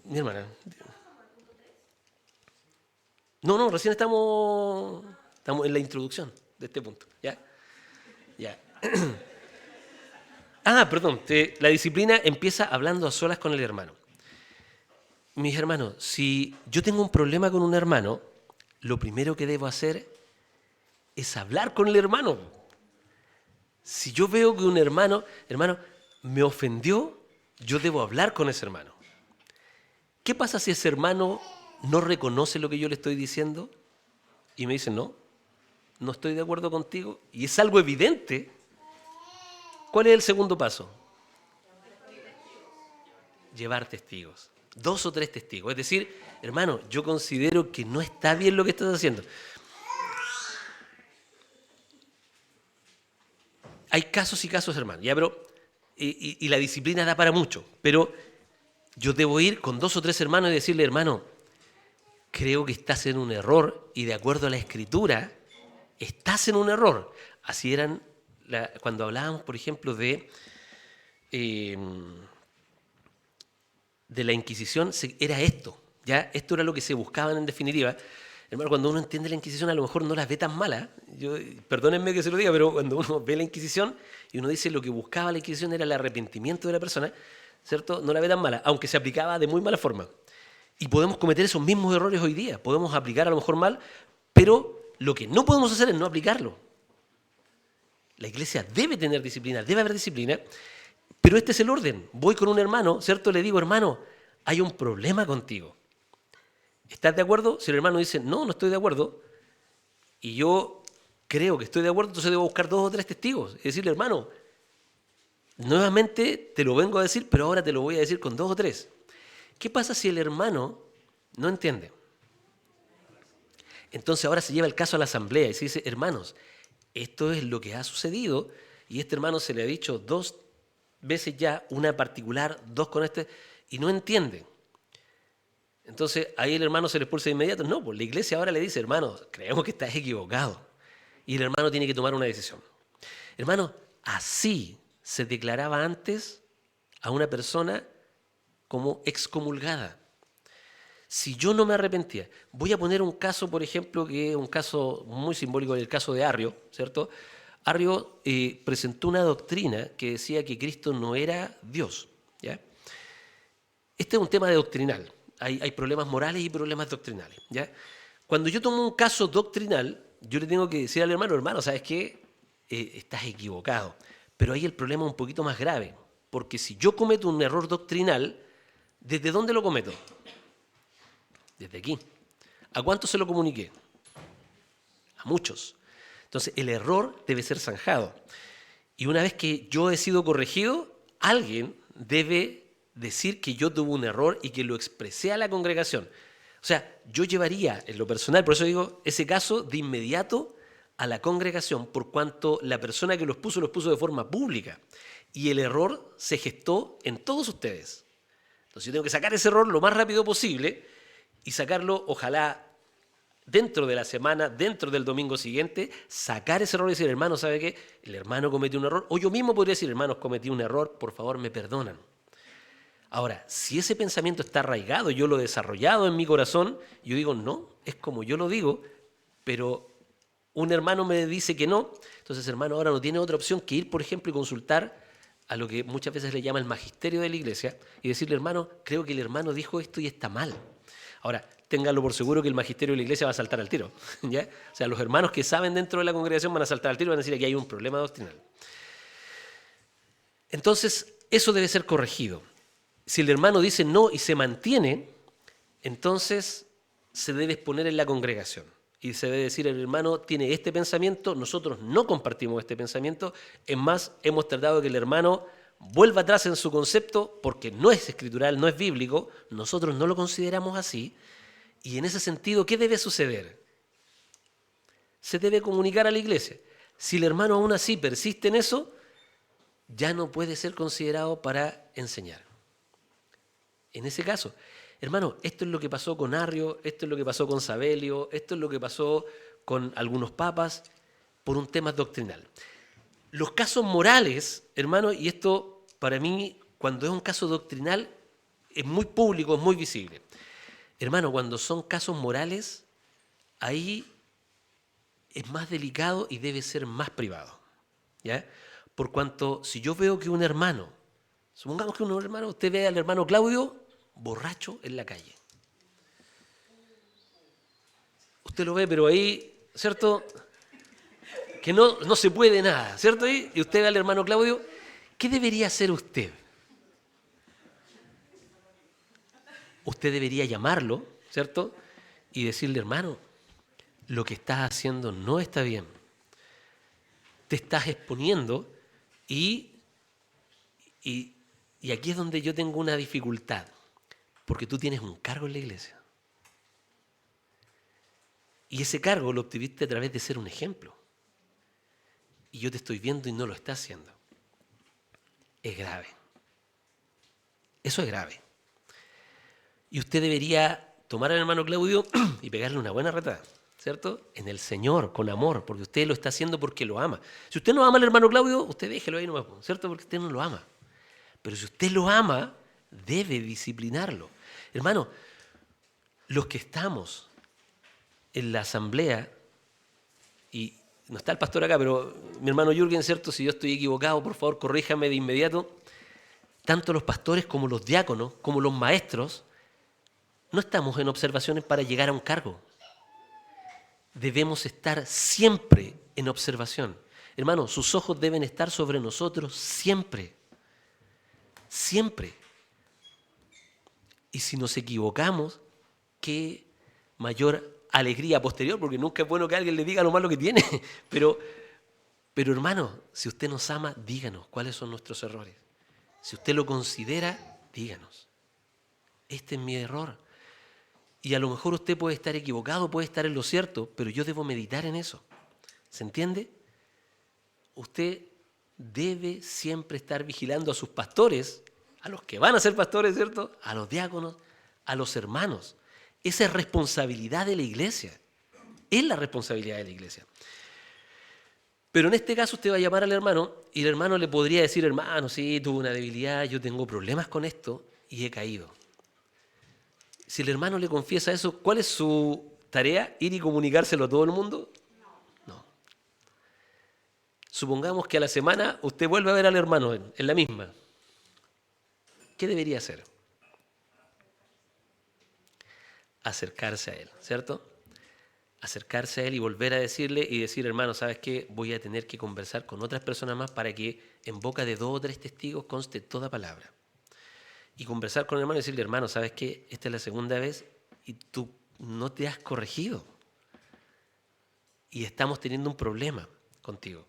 mi hermana... No, recién estamos en la introducción de este punto. ¿Ya? Perdón. La disciplina empieza hablando a solas con el hermano. Mis hermanos, si yo tengo un problema con un hermano, lo primero que debo hacer es hablar con el hermano. Si yo veo que un hermano me ofendió, yo debo hablar con ese hermano. ¿Qué pasa si ese hermano no reconoce lo que yo le estoy diciendo y me dice, no estoy de acuerdo contigo, y es algo evidente? ¿Cuál es el segundo paso? Llevar testigos. 2 o 3 testigos. Es decir, hermano, yo considero que no está bien lo que estás haciendo. Hay casos y casos, hermano, ya, pero y la disciplina da para mucho, pero yo debo ir con 2 o 3 hermanos y decirle, hermano, creo que estás en un error y de acuerdo a la Escritura, estás en un error. Así eran, cuando hablábamos, por ejemplo, de la Inquisición, era esto, ¿ya? Esto era lo que se buscaban en definitiva. Hermano, cuando uno entiende la Inquisición, a lo mejor no las ve tan malas. Perdónenme que se lo diga, pero cuando uno ve la Inquisición y uno dice lo que buscaba la Inquisición era el arrepentimiento de la persona, ¿cierto? No la ve tan mala, aunque se aplicaba de muy mala forma. Y podemos cometer esos mismos errores hoy día. Podemos aplicar a lo mejor mal, pero lo que no podemos hacer es no aplicarlo. La iglesia debe tener disciplina, debe haber disciplina, pero este es el orden. Voy con un hermano, ¿cierto? Le digo, hermano, hay un problema contigo. ¿Estás de acuerdo? Si el hermano dice, no, no estoy de acuerdo, y yo creo que estoy de acuerdo, entonces debo buscar 2 o 3 testigos y decirle, hermano, nuevamente te lo vengo a decir, pero ahora te lo voy a decir con 2 o 3. ¿Qué pasa si el hermano no entiende? Entonces ahora se lleva el caso a la asamblea y se dice, hermanos, esto es lo que ha sucedido y este hermano se le ha dicho 2 veces ya, una particular, 2 con este, y no entiende. Entonces ahí el hermano se le expulsa de inmediato. No, pues la iglesia ahora le dice, hermano, creemos que estás equivocado. Y el hermano tiene que tomar una decisión. Hermano, así se declaraba antes a una persona como excomulgada. Si yo no me arrepentía, voy a poner un caso, por ejemplo, que es un caso muy simbólico, el caso de Arrio, ¿cierto? Arrio presentó una doctrina que decía que Cristo no era Dios, ¿ya? Este es un tema doctrinal. Hay problemas morales y problemas doctrinales, ¿ya? Cuando yo tomo un caso doctrinal, yo le tengo que decir al hermano, hermano, ¿sabes qué? Estás equivocado. Pero ahí el problema es un poquito más grave, porque si yo cometo un error doctrinal, ¿desde dónde lo cometo? Desde aquí. ¿A cuántos se lo comuniqué? A muchos. Entonces, el error debe ser zanjado. Y una vez que yo he sido corregido, alguien debe decir que yo tuve un error y que lo expresé a la congregación. O sea, yo llevaría en lo personal, por eso digo, ese caso de inmediato a la congregación, por cuanto la persona que los puso de forma pública. Y el error se gestó en todos ustedes. Entonces yo tengo que sacar ese error lo más rápido posible y sacarlo, ojalá, dentro de la semana, dentro del domingo siguiente, sacar ese error y decir, hermano, ¿sabe qué? El hermano cometió un error. O yo mismo podría decir, hermanos, cometí un error, por favor, me perdonan. Ahora, si ese pensamiento está arraigado, yo lo he desarrollado en mi corazón, yo digo, no, es como yo lo digo, pero un hermano me dice que no, entonces hermano ahora no tiene otra opción que ir, por ejemplo, y consultar a lo que muchas veces le llama el magisterio de la iglesia y decirle, hermano, creo que el hermano dijo esto y está mal. Ahora, ténganlo por seguro que el magisterio de la iglesia va a saltar al tiro, ¿ya? O sea, los hermanos que saben dentro de la congregación van a saltar al tiro y van a decir que aquí hay un problema doctrinal. Entonces, eso debe ser corregido. Si el hermano dice no y se mantiene, entonces se debe exponer en la congregación. Y se debe decir, el hermano tiene este pensamiento, nosotros no compartimos este pensamiento, es más, hemos tratado de que el hermano vuelva atrás en su concepto porque no es escritural, no es bíblico, nosotros no lo consideramos así, y en ese sentido, ¿qué debe suceder? Se debe comunicar a la iglesia. Si el hermano aún así persiste en eso, ya no puede ser considerado para enseñar. En ese caso, hermano, esto es lo que pasó con Arrio, esto es lo que pasó con Sabelio, esto es lo que pasó con algunos papas por un tema doctrinal. Los casos morales, hermano, y esto para mí, cuando es un caso doctrinal, es muy público, es muy visible. Hermano, cuando son casos morales, ahí es más delicado y debe ser más privado, ¿ya? Por cuanto, si yo veo que un hermano, supongamos que un hermano, usted ve al hermano Claudio borracho en la calle. Usted lo ve, pero ahí, ¿cierto? Que no se puede nada, ¿cierto? Y usted ve al hermano Claudio, ¿qué debería hacer usted? Usted debería llamarlo, ¿cierto? Y decirle, hermano, lo que estás haciendo no está bien. Te estás exponiendo y aquí es donde yo tengo una dificultad. Porque tú tienes un cargo en la iglesia. Y ese cargo lo obtuviste a través de ser un ejemplo. Y yo te estoy viendo y no lo estás haciendo. Es grave. Eso es grave. Y usted debería tomar al hermano Claudio y pegarle una buena retada, ¿cierto? En el Señor, con amor, porque usted lo está haciendo porque lo ama. Si usted no ama al hermano Claudio, usted déjelo ahí nomás, ¿cierto? Porque usted no lo ama. Pero si usted lo ama, debe disciplinarlo. Hermano, los que estamos en la asamblea, y no está el pastor acá, pero mi hermano Jürgen, ¿cierto? Si yo estoy equivocado, por favor, corríjame de inmediato. Tanto los pastores como los diáconos, como los maestros, no estamos en observaciones para llegar a un cargo. Debemos estar siempre en observación. Hermano, sus ojos deben estar sobre nosotros siempre. Siempre. Y si nos equivocamos, qué mayor alegría posterior, porque nunca es bueno que alguien le diga lo malo que tiene. Pero hermano, si usted nos ama, díganos cuáles son nuestros errores. Si usted lo considera, díganos. Este es mi error. Y a lo mejor usted puede estar equivocado, puede estar en lo cierto, pero yo debo meditar en eso. ¿Se entiende? Usted debe siempre estar vigilando a sus pastores, a los que van a ser pastores, ¿cierto? A los diáconos, a los hermanos. Esa es responsabilidad de la iglesia. Es la responsabilidad de la iglesia. Pero en este caso usted va a llamar al hermano y el hermano le podría decir, hermano, sí, tuve una debilidad, yo tengo problemas con esto y he caído. Si el hermano le confiesa eso, ¿cuál es su tarea? ¿Ir y comunicárselo a todo el mundo? No. Supongamos que a la semana usted vuelve a ver al hermano en la misma. ¿Qué debería hacer? Acercarse a él, ¿cierto? Acercarse a él y volver a decirle y decir, hermano, ¿sabes qué? Voy a tener que conversar con otras personas más para que en boca de 2 o 3 testigos conste toda palabra. Y conversar con el hermano y decirle, hermano, ¿sabes qué? Esta es la segunda vez y tú no te has corregido. Y estamos teniendo un problema contigo.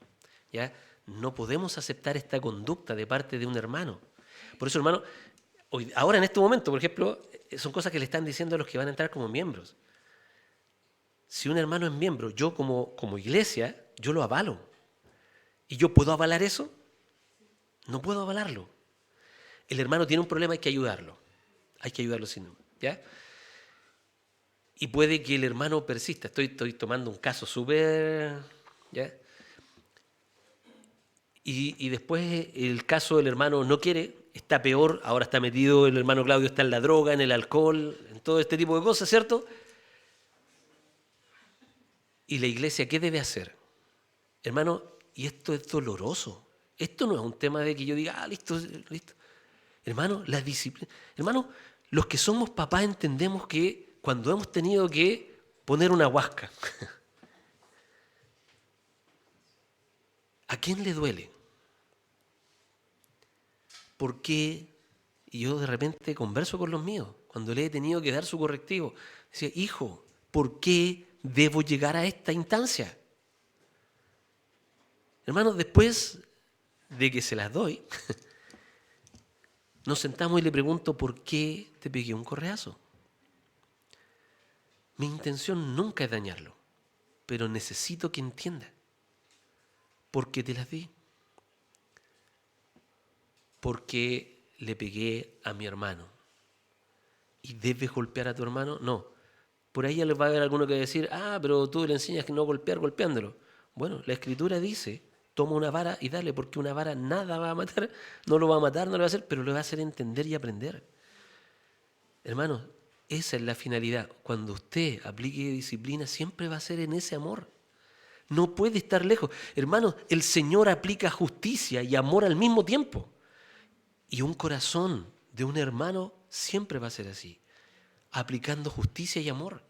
¿Ya? No podemos aceptar esta conducta de parte de un hermano. Por eso, hermano, ahora en este momento, por ejemplo, son cosas que le están diciendo a los que van a entrar como miembros. Si un hermano es miembro, yo como iglesia, yo lo avalo. ¿Y yo puedo avalar eso? No puedo avalarlo. El hermano tiene un problema, hay que ayudarlo. Hay que ayudarlo, ¿ya? Y puede que el hermano persista. Estoy tomando un caso súper... ¿ya? Y después el caso del hermano no quiere, está peor, ahora está metido, el hermano Claudio está en la droga, en el alcohol, en todo este tipo de cosas, ¿cierto? ¿Y la iglesia qué debe hacer? Hermano, y esto es doloroso. Esto no es un tema de que yo diga, listo. Hermano, la disciplina. Hermano, los que somos papás entendemos que cuando hemos tenido que poner una huasca, ¿a quién le duele? ¿Por qué? Y yo de repente converso con los míos, cuando le he tenido que dar su correctivo. Decía, hijo, ¿por qué debo llegar a esta instancia? Hermano, después de que se las doy, nos sentamos y le pregunto, ¿por qué te pegué un correazo? Mi intención nunca es dañarlo, pero necesito que entienda por qué te las di. Porque le pegué a mi hermano. ¿Y debes golpear a tu hermano? No. Por ahí ya les va a haber alguno que decir, pero tú le enseñas que no golpear golpeándolo. Bueno, la Escritura dice, toma una vara y dale, porque una vara nada va a matar, no lo va a matar, no lo va a hacer, pero le va a hacer entender y aprender. Hermanos, esa es la finalidad. Cuando usted aplique disciplina, siempre va a ser en ese amor. No puede estar lejos. Hermanos, el Señor aplica justicia y amor al mismo tiempo. Y un corazón de un hermano siempre va a ser así, aplicando justicia y amor.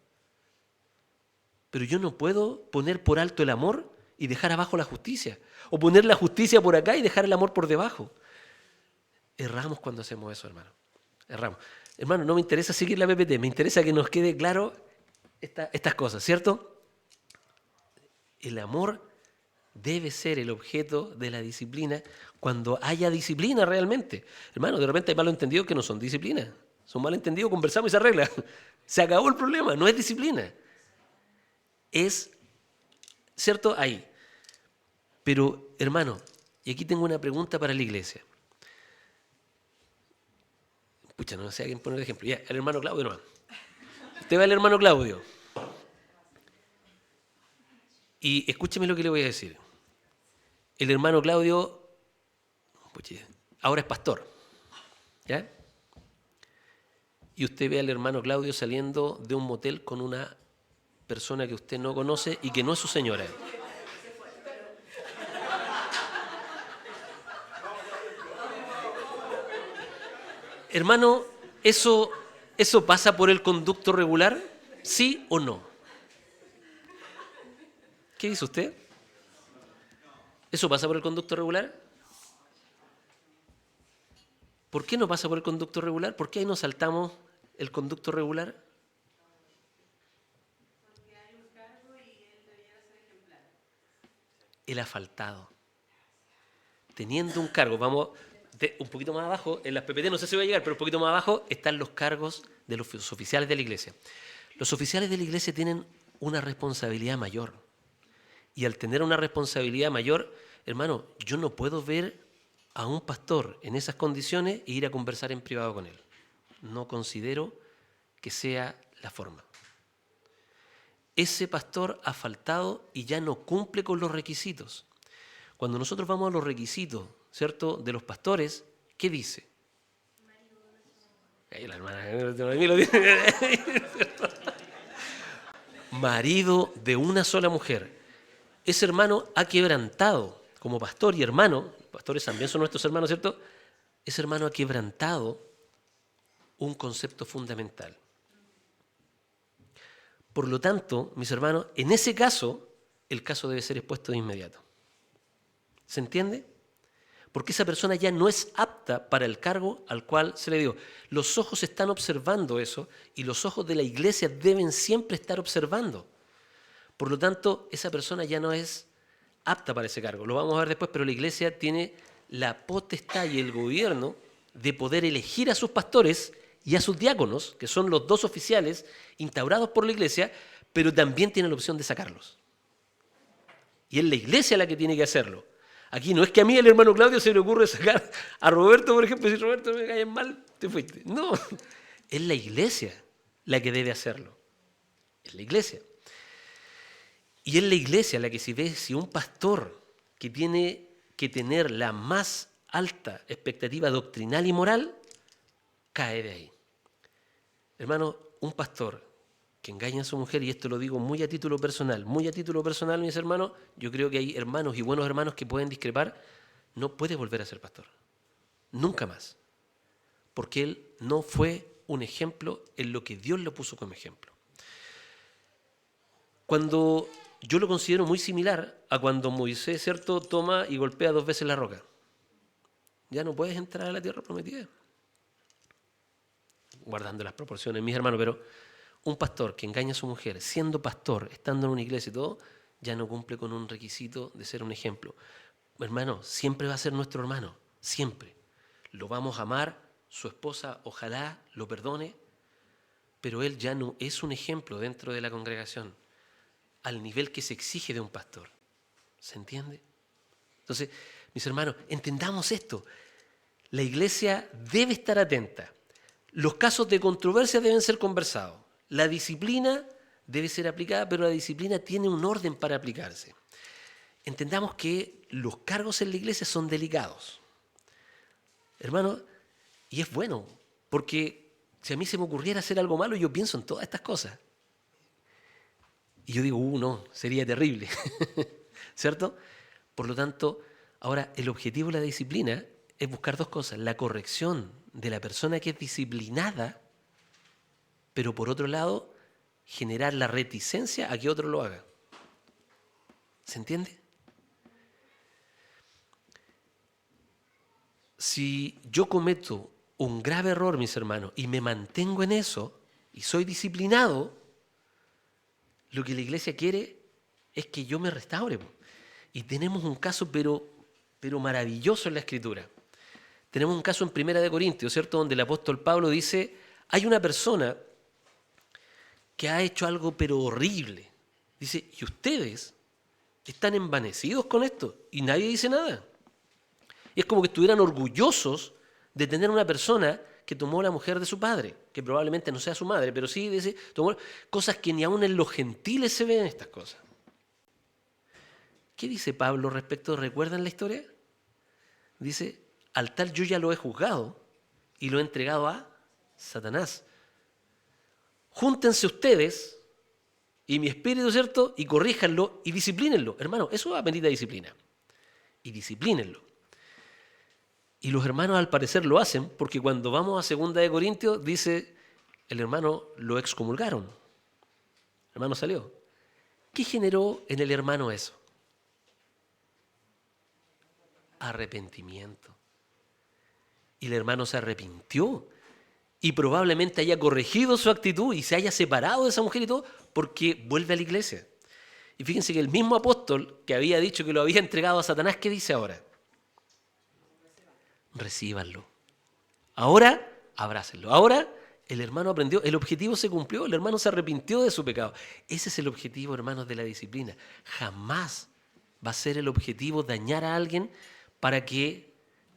Pero yo no puedo poner por alto el amor y dejar abajo la justicia, o poner la justicia por acá y dejar el amor por debajo. Erramos cuando hacemos eso, hermano. Erramos. Hermano, no me interesa seguir la PPT, me interesa que nos quede claro estas cosas, ¿cierto? El amor debe ser el objeto de la disciplina cuando haya disciplina realmente. Hermano, de repente hay malos entendidos que no son disciplina, Son malentendidos, conversamos y se arregla. Se acabó el problema, no es disciplina. Es, ¿cierto? Ahí. Pero, hermano, y aquí tengo una pregunta para la iglesia. Pucha, no sé a quién poner de ejemplo. Ya, el hermano Claudio no. Usted va al hermano Claudio. Y escúcheme lo que le voy a decir. El hermano Claudio, pucha, ahora es pastor. ¿Ya? Y usted ve al hermano Claudio saliendo de un motel con una persona que usted no conoce y que no es su señora. Hermano, ¿eso pasa por el conducto regular? ¿Sí o no? ¿Qué dice usted? ¿Eso pasa por el conducto regular? ¿Por qué no pasa por el conducto regular? ¿Por qué ahí nos saltamos el conducto regular? Porque hay un cargo y él debiera ser ejemplar. Él ha faltado. Teniendo un cargo, vamos un poquito más abajo, en las PPT no sé si va a llegar, pero un poquito más abajo están los cargos de los oficiales de la iglesia. Los oficiales de la iglesia tienen una responsabilidad mayor. Y al tener una responsabilidad mayor, hermano, yo no puedo ver a un pastor en esas condiciones e ir a conversar en privado con él. No considero que sea la forma. Ese pastor ha faltado y ya no cumple con los requisitos. Cuando nosotros vamos a los requisitos, ¿cierto?, de los pastores, ¿qué dice? Ahí la hermana lo dice. Marido de una sola mujer. Ese hermano ha quebrantado, como pastor y hermano, pastores también son nuestros hermanos, ¿cierto? Ese hermano ha quebrantado un concepto fundamental. Por lo tanto, mis hermanos, en ese caso, el caso debe ser expuesto de inmediato. ¿Se entiende? Porque esa persona ya no es apta para el cargo al cual se le dio. Los ojos están observando eso y los ojos de la iglesia deben siempre estar observando. Por lo tanto, esa persona ya no es apta para ese cargo. Lo vamos a ver después, pero la iglesia tiene la potestad y el gobierno de poder elegir a sus pastores y a sus diáconos, que son los dos oficiales instaurados por la iglesia, pero también tiene la opción de sacarlos. Y es la iglesia la que tiene que hacerlo. Aquí no es que a mí, el hermano Claudio, se le ocurre sacar a Roberto, por ejemplo, si Roberto me cae mal, te fuiste. No, es la iglesia la que debe hacerlo. Es la iglesia. Y es la iglesia la que si un pastor que tiene que tener la más alta expectativa doctrinal y moral, cae de ahí. Hermano, un pastor que engaña a su mujer, y esto lo digo muy a título personal, mis hermanos, yo creo que hay hermanos y buenos hermanos que pueden discrepar, no puede volver a ser pastor. Nunca más. Porque él no fue un ejemplo en lo que Dios le puso como ejemplo. Cuando yo lo considero muy similar a cuando Moisés, ¿cierto?, toma y golpea 2 veces la roca. Ya no puedes entrar a la tierra prometida. Guardando las proporciones, mis hermanos, pero un pastor que engaña a su mujer, siendo pastor, estando en una iglesia y todo, ya no cumple con un requisito de ser un ejemplo. Hermano, siempre va a ser nuestro hermano, siempre. Lo vamos a amar, su esposa ojalá lo perdone, pero él ya no es un ejemplo dentro de la congregación, al nivel que se exige de un pastor. ¿Se entiende? Entonces, mis hermanos, entendamos esto. La iglesia debe estar atenta. Los casos de controversia deben ser conversados. La disciplina debe ser aplicada, pero la disciplina tiene un orden para aplicarse. Entendamos que los cargos en la iglesia son delicados. Hermano, y es bueno, porque si a mí se me ocurriera hacer algo malo, yo pienso en todas estas cosas. Y yo digo, no, sería terrible. ¿Cierto? Por lo tanto, ahora el objetivo de la disciplina es buscar 2 cosas. La corrección de la persona que es disciplinada, pero por otro lado, generar la reticencia a que otro lo haga. ¿Se entiende? Si yo cometo un grave error, mis hermanos, y me mantengo en eso, y soy disciplinado, lo que la iglesia quiere es que yo me restaure. Y tenemos un caso, pero maravilloso en la Escritura. Tenemos un caso en 1 Corintios, ¿cierto?, donde el apóstol Pablo dice, Hay una persona que ha hecho algo pero horrible. Dice, ¿y ustedes están envanecidos con esto? Y nadie dice nada. Y es como que estuvieran orgullosos de tener una persona que tomó la mujer de su padre, que probablemente no sea su madre, pero sí dice, tomó cosas que ni aun en los gentiles se ven estas cosas. ¿Qué dice Pablo respecto? ¿Recuerdan la historia? Dice, al tal yo ya lo he juzgado y lo he entregado a Satanás. Júntense ustedes y mi espíritu, ¿cierto? Y corríjanlo y disciplínenlo. Hermano, eso va a pedir disciplina. Y disciplínenlo. Y los hermanos al parecer lo hacen porque cuando vamos a 2 de Corintios dice, el hermano lo excomulgaron. El hermano salió. ¿Qué generó en el hermano eso? Arrepentimiento. Y el hermano se arrepintió y probablemente haya corregido su actitud y se haya separado de esa mujer y todo porque vuelve a la iglesia. Y fíjense que el mismo apóstol que había dicho que lo había entregado a Satanás, ¿qué dice ahora? Recíbanlo. Ahora, abrácenlo. Ahora el hermano aprendió, el objetivo se cumplió, el hermano se arrepintió de su pecado. Ese es el objetivo, hermanos, de la disciplina. Jamás va a ser el objetivo dañar a alguien para que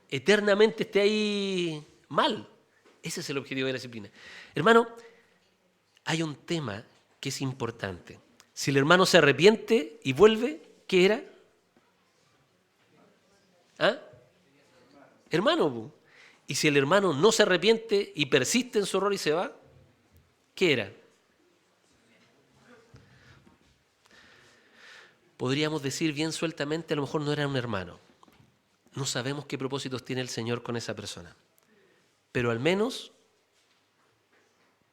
eternamente esté ahí mal. Ese es el objetivo de la disciplina. Hermano, hay un tema que es importante. Si el hermano se arrepiente y vuelve, ¿qué era? ¿Ah? Hermano. Y si el hermano no se arrepiente y persiste en su error y se va, ¿qué era? Podríamos decir bien sueltamente, a lo mejor no era un hermano. No sabemos qué propósitos tiene el Señor con esa persona. Pero al menos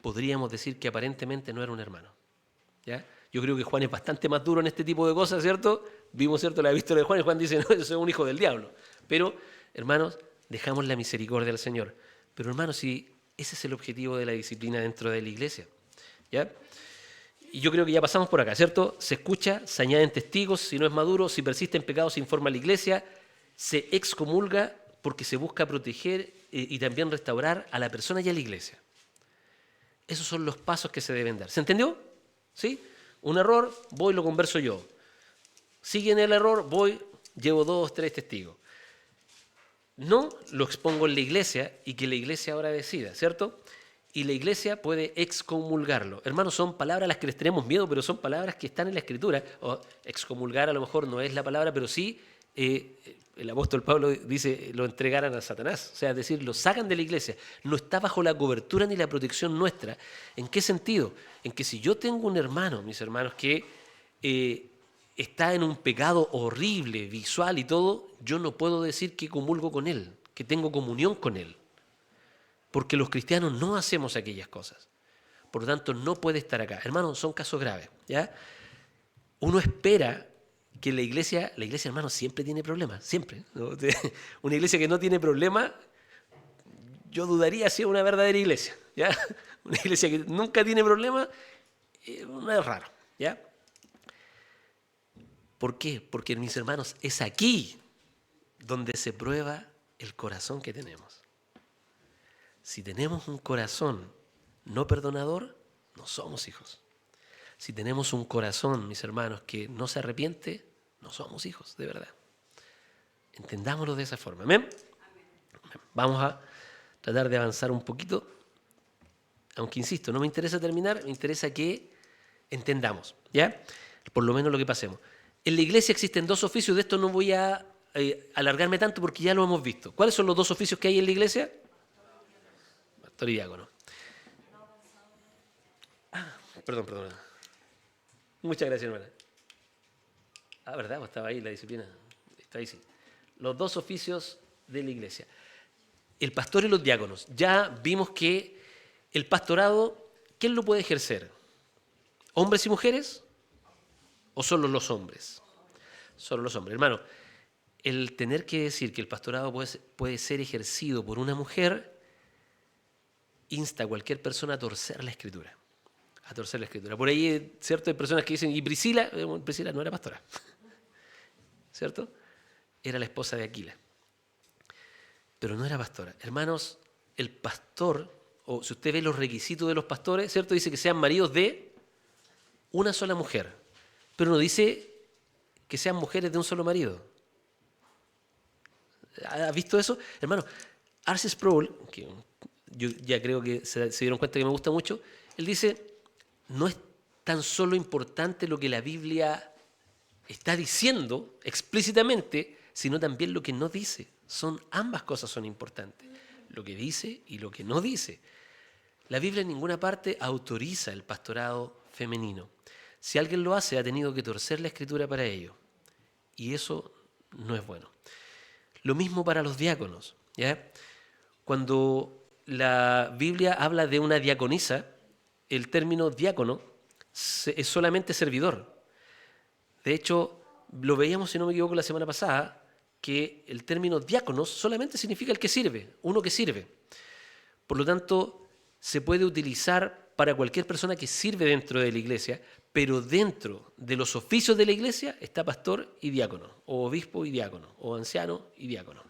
podríamos decir que aparentemente no era un hermano. ¿Ya? Yo creo que Juan es bastante más duro en este tipo de cosas, ¿cierto? Vimos, ¿cierto?, la epístola de Juan y Juan dice, no, eso es un hijo del diablo. Pero, hermanos, dejamos la misericordia al Señor. Pero, hermanos, si ese es el objetivo de la disciplina dentro de la iglesia, ¿ya? Y yo creo que ya pasamos por acá, ¿cierto? Se escucha, se añaden testigos, si no es maduro, si persiste en pecado, se informa a la iglesia, se excomulga porque se busca proteger y también restaurar a la persona y a la iglesia. Esos son los pasos que se deben dar. ¿Se entendió? ¿Sí? Un error, voy y lo converso yo. Siguen el error, voy, llevo 2, 3 testigos. No lo expongo en la iglesia y que la iglesia ahora decida, ¿cierto? Y la iglesia puede excomulgarlo. Hermanos, son palabras a las que les tenemos miedo, pero son palabras que están en la Escritura. O excomulgar a lo mejor no es la palabra, pero sí el apóstol Pablo dice lo entregaran a Satanás. O sea, es decir, lo sacan de la iglesia. No está bajo la cobertura ni la protección nuestra. ¿En qué sentido? En que si yo tengo un hermano, mis hermanos, que está en un pecado horrible, visual y todo, yo no puedo decir que comulgo con él, que tengo comunión con él. Porque los cristianos no hacemos aquellas cosas. Por lo tanto, no puede estar acá. Hermanos, son casos graves, ¿ya? Uno espera que la iglesia, hermanos, siempre tiene problemas, siempre, ¿no? Una iglesia que no tiene problemas, yo dudaría si es una verdadera iglesia, ¿ya? Una iglesia que nunca tiene problemas, no es raro, ¿ya? ¿Por qué? Porque, mis hermanos, es aquí donde se prueba el corazón que tenemos. Si tenemos un corazón no perdonador, no somos hijos. Si tenemos un corazón, mis hermanos, que no se arrepiente, no somos hijos, de verdad. Entendámoslo de esa forma. ¿Amén? Vamos a tratar de avanzar un poquito. Aunque, insisto, no me interesa terminar, me interesa que entendamos, ¿ya? Por lo menos lo que pasemos. En la iglesia existen 2 oficios, de esto no voy a alargarme tanto porque ya lo hemos visto. ¿Cuáles son los 2 oficios que hay en la iglesia? Pastor y diácono. Perdón. Muchas gracias, hermana. ¿Verdad? Pues estaba ahí la disciplina. Está ahí, sí. Los 2 oficios de la iglesia. El pastor y los diáconos. Ya vimos que el pastorado, ¿quién lo puede ejercer? ¿Hombres y mujeres? ¿O solo los hombres? Solo los hombres. Hermano, el tener que decir que el pastorado puede ser ejercido por una mujer insta a cualquier persona a torcer la Escritura. A torcer la Escritura. Por ahí, ¿cierto? Hay personas que dicen, ¿y Priscila? Priscila no era pastora. ¿Cierto? Era la esposa de Aquila. Pero no era pastora. Hermanos, el pastor o si usted ve los requisitos de los pastores, ¿cierto? Dice que sean maridos de una sola mujer, pero no dice que sean mujeres de un solo marido. ¿Has visto eso? Hermano, R.C. Sproul, que yo ya creo que se dieron cuenta que me gusta mucho, él dice, no es tan solo importante lo que la Biblia está diciendo explícitamente, sino también lo que no dice. Ambas cosas son importantes, lo que dice y lo que no dice. La Biblia en ninguna parte autoriza el pastorado femenino. Si alguien lo hace, ha tenido que torcer la Escritura para ello. Y eso no es bueno. Lo mismo para los diáconos, ¿ya? Cuando la Biblia habla de una diaconisa, el término diácono es solamente servidor. De hecho, lo veíamos, si no me equivoco, la semana pasada, que el término diáconos solamente significa el que sirve, uno que sirve. Por lo tanto, se puede utilizar para cualquier persona que sirve dentro de la iglesia, pero dentro de los oficios de la iglesia está pastor y diácono, o obispo y diácono, o anciano y diácono.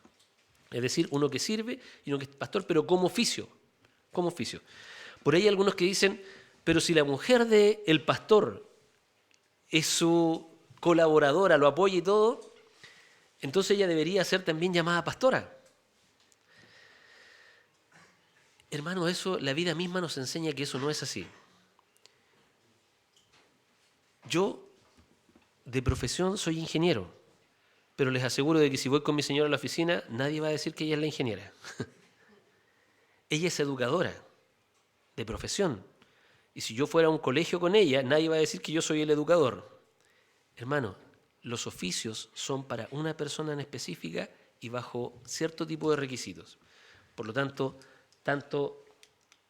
Es decir, uno que sirve y uno que es pastor, pero como oficio. Como oficio. Por ahí hay algunos que dicen, pero si la mujer del pastor es su colaboradora, lo apoya y todo, entonces ella debería ser también llamada pastora. Hermano, eso, la vida misma nos enseña que eso no es así. Yo, de profesión, soy ingeniero, pero les aseguro de que si voy con mi señora a la oficina, nadie va a decir que ella es la ingeniera. Ella es educadora, de profesión. Y si yo fuera a un colegio con ella, nadie va a decir que yo soy el educador. Hermano, los oficios son para una persona en específica y bajo cierto tipo de requisitos. Por lo tanto, tanto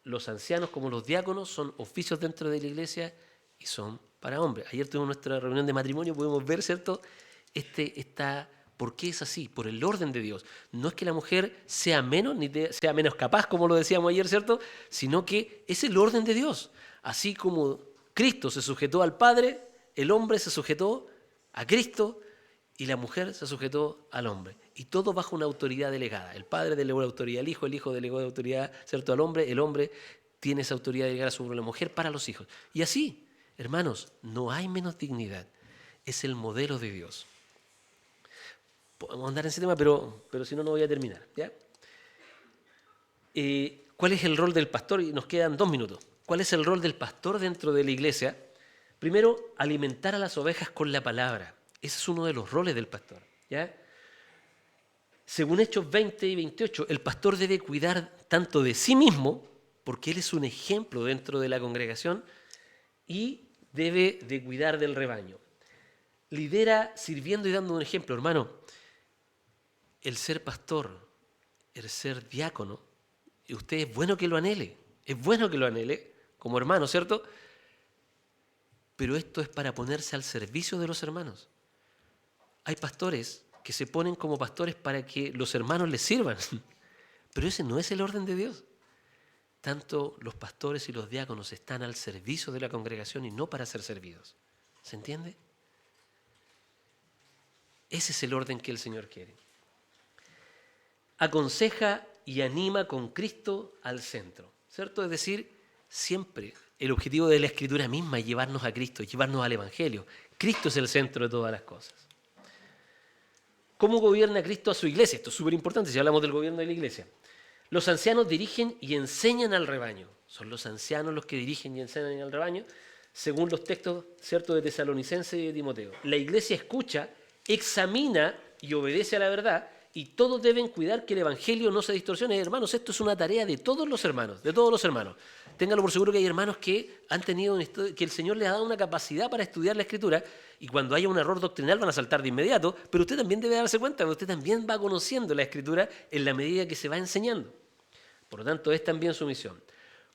los ancianos como los diáconos son oficios dentro de la iglesia y son para hombres. Ayer tuvimos nuestra reunión de matrimonio, pudimos ver, ¿cierto? ¿Por qué es así? Por el orden de Dios. No es que la mujer sea menos, ni sea menos capaz, como lo decíamos ayer, ¿cierto? Sino que es el orden de Dios. Así como Cristo se sujetó al Padre, el hombre se sujetó a Cristo y la mujer se sujetó al hombre. Y todo bajo una autoridad delegada. El Padre delegó la autoridad al Hijo, el Hijo delegó la autoridad, ¿cierto?, al hombre, el hombre tiene esa autoridad delegada sobre la mujer para los hijos. Y así, hermanos, no hay menos dignidad. Es el modelo de Dios. Podemos andar en ese tema, pero si no, no voy a terminar, ¿ya? ¿Cuál es el rol del pastor? Y nos quedan 2 minutos. ¿Cuál es el rol del pastor dentro de la iglesia? Primero, alimentar a las ovejas con la palabra. Ese es uno de los roles del pastor, ¿ya? Según Hechos 20 y 28, el pastor debe cuidar tanto de sí mismo, porque él es un ejemplo dentro de la congregación, y debe de cuidar del rebaño. Lidera sirviendo y dando un ejemplo, hermano. El ser pastor, el ser diácono, y usted es bueno que lo anhele, como hermano, ¿cierto? Pero esto es para ponerse al servicio de los hermanos. Hay pastores que se ponen como pastores para que los hermanos les sirvan, pero ese no es el orden de Dios. Tanto los pastores y los diáconos están al servicio de la congregación y no para ser servidos. ¿Se entiende? Ese es el orden que el Señor quiere. Aconseja y anima con Cristo al centro, ¿cierto? Es decir, siempre el objetivo de la Escritura misma es llevarnos a Cristo, llevarnos al Evangelio. Cristo es el centro de todas las cosas. ¿Cómo gobierna Cristo a su iglesia? Esto es súper importante si hablamos del gobierno de la iglesia. Los ancianos dirigen y enseñan al rebaño. Son los ancianos los que dirigen y enseñan al rebaño, según los textos, ¿cierto?, de Tesalonicenses y de Timoteo. La iglesia escucha, examina y obedece a la verdad, y todos deben cuidar que el evangelio no se distorsione. Hermanos, esto es una tarea de todos los hermanos, Ténganlo por seguro que hay hermanos que han tenido que el Señor les ha dado una capacidad para estudiar la Escritura, y cuando haya un error doctrinal van a saltar de inmediato, pero usted también debe darse cuenta que usted también va conociendo la Escritura en la medida que se va enseñando. Por lo tanto, es también su misión.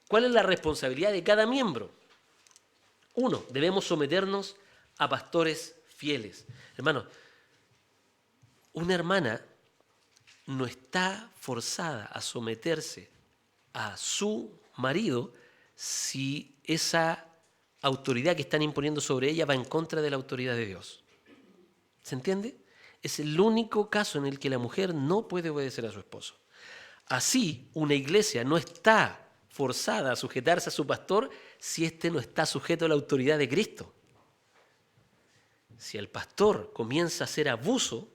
¿Cuál es la responsabilidad de cada miembro? 1, debemos someternos a pastores fieles. Hermano, una hermana no está forzada a someterse a su marido si esa autoridad que están imponiendo sobre ella va en contra de la autoridad de Dios. ¿Se entiende? Es el único caso en el que la mujer no puede obedecer a su esposo. Así, una iglesia no está forzada a sujetarse a su pastor si éste no está sujeto a la autoridad de Cristo. Si el pastor comienza a hacer abuso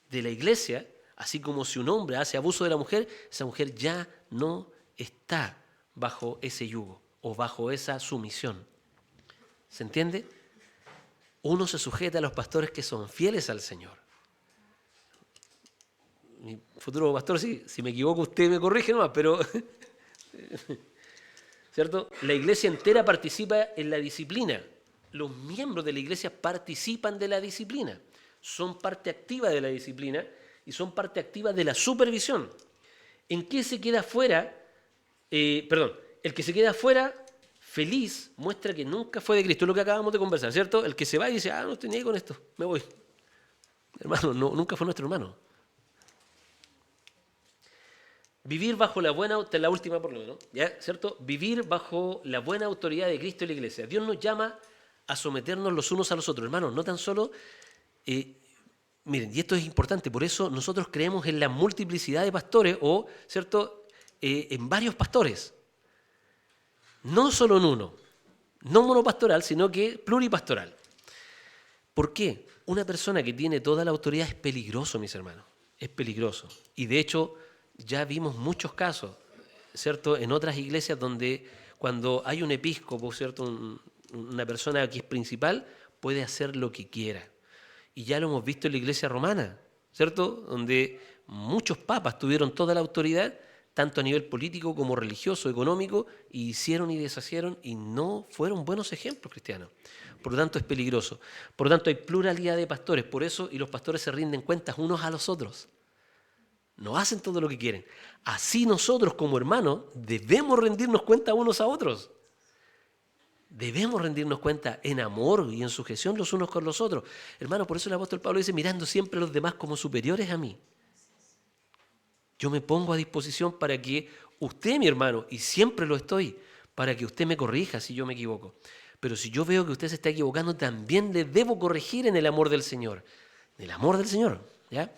de la iglesia, así como si un hombre hace abuso de la mujer, esa mujer ya no está bajo ese yugo o bajo esa sumisión. ¿Se entiende? Uno se sujeta a los pastores que son fieles al Señor. Mi futuro pastor, si me equivoco, usted me corrige nomás, pero ¿cierto? La iglesia entera participa en la disciplina. Los miembros de la iglesia participan de la disciplina. Son parte activa de la disciplina y son parte activa de la supervisión. ¿En qué se queda fuera? El que se queda fuera, feliz, muestra que nunca fue de Cristo. Es lo que acabamos de conversar, ¿cierto? El que se va y dice, no estoy ni ahí con esto, me voy. Hermano, nunca fue nuestro hermano. Vivir bajo la buena, esta es la última por lo menos, ¿ya? ¿Cierto? Vivir bajo la buena autoridad de Cristo y la iglesia. Dios nos llama a someternos los unos a los otros, hermanos, no tan solo, miren, y esto es importante, por eso nosotros creemos en la multiplicidad de pastores o, ¿cierto?, en varios pastores. No solo en uno, no monopastoral, sino que pluripastoral. ¿Por qué? Una persona que tiene toda la autoridad es peligroso, mis hermanos, es peligroso. Y de hecho, ya vimos muchos casos, ¿cierto?, en otras iglesias donde cuando hay un episcopo, ¿cierto?, una persona que es principal, puede hacer lo que quiera. Y ya lo hemos visto en la iglesia romana, ¿cierto?, donde muchos papas tuvieron toda la autoridad, tanto a nivel político como religioso, económico, y hicieron y deshacieron y no fueron buenos ejemplos cristianos. Por lo tanto, es peligroso. Por lo tanto, hay pluralidad de pastores, por eso, y los pastores se rinden cuentas unos a los otros. No hacen todo lo que quieren. Así nosotros como hermanos debemos rendirnos cuenta unos a otros. Debemos rendirnos cuenta en amor y en sujeción los unos con los otros. Hermano, por eso el apóstol Pablo dice, mirando siempre a los demás como superiores a mí. Yo me pongo a disposición para que usted, mi hermano, y siempre lo estoy, para que usted me corrija si yo me equivoco. Pero si yo veo que usted se está equivocando, también le debo corregir en el amor del Señor. En el amor del Señor, ¿ya?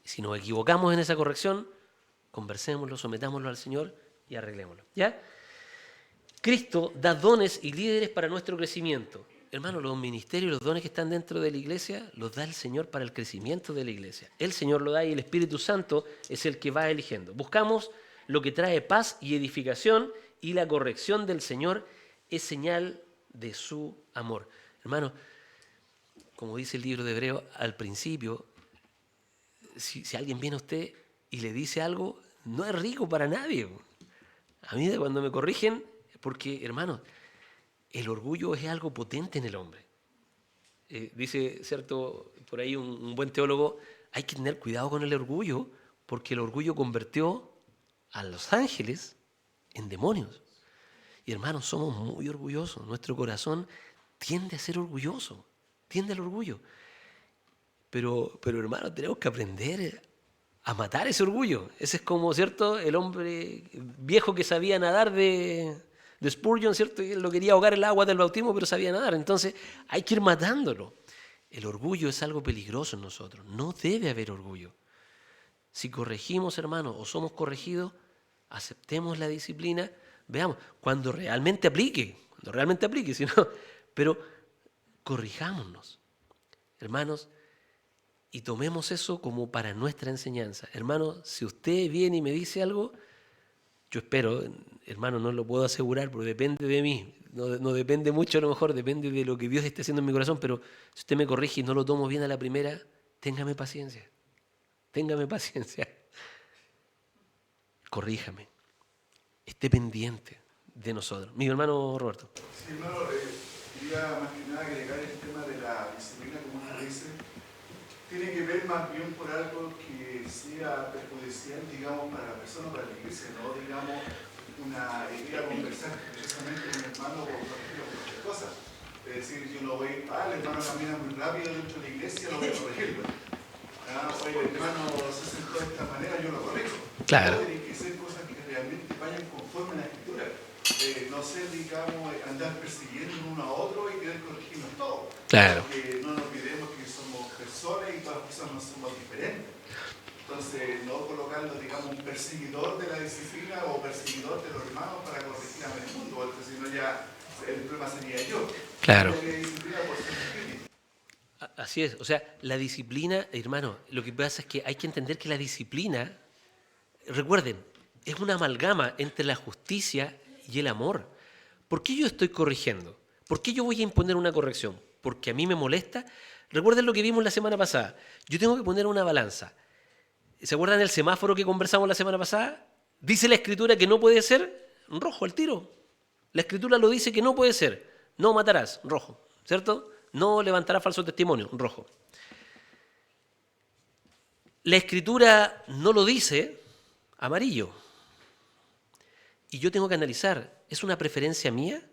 Si nos equivocamos en esa corrección, conversémoslo, sometámoslo al Señor y arreglémoslo, ¿ya? Cristo da dones y líderes para nuestro crecimiento. Hermano, los ministerios, los dones que están dentro de la iglesia, los da el Señor para el crecimiento de la iglesia. El Señor lo da y el Espíritu Santo es el que va eligiendo. Buscamos lo que trae paz y edificación y la corrección del Señor es señal de su amor. Hermano, como dice el libro de Hebreos al principio, si alguien viene a usted y le dice algo, no es rico para nadie. A mí cuando me corrigen, porque, hermano, el orgullo es algo potente en el hombre. Dice, ¿cierto?, por ahí un buen teólogo, hay que tener cuidado con el orgullo, porque el orgullo convirtió a los ángeles en demonios. Y hermanos, somos muy orgullosos. Nuestro corazón tiende a ser orgulloso, tiende al orgullo. Pero hermanos, tenemos que aprender a matar ese orgullo. Ese es como, ¿cierto?, el hombre viejo que sabía nadar de Spurgeon, ¿cierto? Y él lo quería ahogar en el agua del bautismo, pero sabía nadar. Entonces, hay que ir matándolo. El orgullo es algo peligroso en nosotros. No debe haber orgullo. Si corregimos, hermanos, o somos corregidos, aceptemos la disciplina, veamos, cuando realmente aplique, si no, pero corrijámonos, hermanos, y tomemos eso como para nuestra enseñanza. Hermanos, si usted viene y me dice algo, yo espero, hermano, no lo puedo asegurar porque depende de mí, no depende mucho, a lo mejor depende de lo que Dios esté haciendo en mi corazón, pero si usted me corrige y no lo tomo bien a la primera, téngame paciencia, corríjame, esté pendiente de nosotros. Mi hermano Roberto. Sí, hermano, quería más que nada agregar el tema de la disciplina, como usted dice, tiene que ver más bien por algo que sea perjudicial, digamos, para la persona, para la iglesia, no, digamos, ir a conversar precisamente con un hermano por cualquier cosa. Es decir, yo no voy, el hermano camina muy rápido dentro de la iglesia, no voy a corregirlo. Oye, el hermano se sentó de esta manera, yo lo corrijo. Claro. No, tienen que ser cosas que realmente vayan conforme a la Escritura. No ser, digamos, andar persiguiendo uno a otro y querer corregirnos todos. Claro. Porque no nos olvidemos que somos personas y todas las personas somos diferentes. Entonces, no colocarlo, digamos, un perseguidor de la disciplina o perseguidor de los hermanos para corregir a el mundo, porque si no ya el problema sería yo. Claro. Yo tenía disciplina por ser espíritu. Así es, o sea, la disciplina, hermano, lo que pasa es que hay que entender que la disciplina, recuerden, es una amalgama entre la justicia y el amor. ¿Por qué yo estoy corrigiendo? ¿Por qué yo voy a imponer una corrección? ¿Porque a mí me molesta? Recuerden lo que vimos la semana pasada. Yo tengo que poner una balanza. ¿Se acuerdan del semáforo que conversamos la semana pasada? Dice la Escritura que no puede ser rojo el tiro. La Escritura lo dice que no puede ser. No matarás, rojo, ¿cierto? No levantarás falso testimonio, rojo. La Escritura no lo dice, amarillo. Y yo tengo que analizar, ¿es una preferencia mía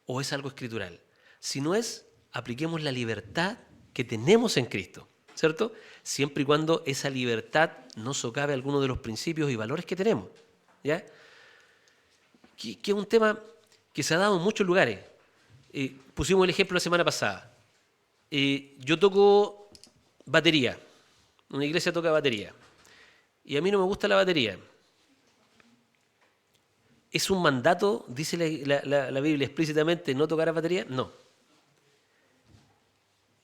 o es algo escritural? Si no es, apliquemos la libertad que tenemos en Cristo, ¿cierto? Siempre y cuando esa libertad no socave alguno de los principios y valores que tenemos, ¿ya? Que es un tema que se ha dado en muchos lugares. Pusimos el ejemplo la semana pasada. Yo toco batería, una iglesia toca batería, y a mí no me gusta la batería. ¿Es un mandato, dice la Biblia explícitamente, no tocar la batería? No.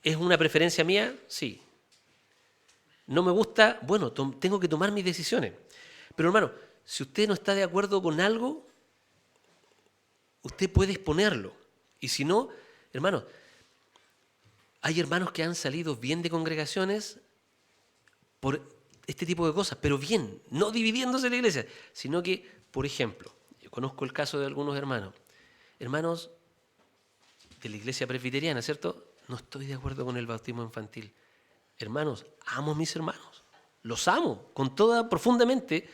¿Es una preferencia mía? Sí. ¿No me gusta? Bueno, tengo que tomar mis decisiones. Pero hermano, si usted no está de acuerdo con algo, usted puede exponerlo. Y si no, hermano, hay hermanos que han salido bien de congregaciones por este tipo de cosas, pero bien, no dividiéndose la iglesia, sino que, por ejemplo, yo conozco el caso de algunos hermanos de la iglesia presbiteriana, ¿cierto? No estoy de acuerdo con el bautismo infantil. Hermanos, amo a mis hermanos, los amo con toda profundamente,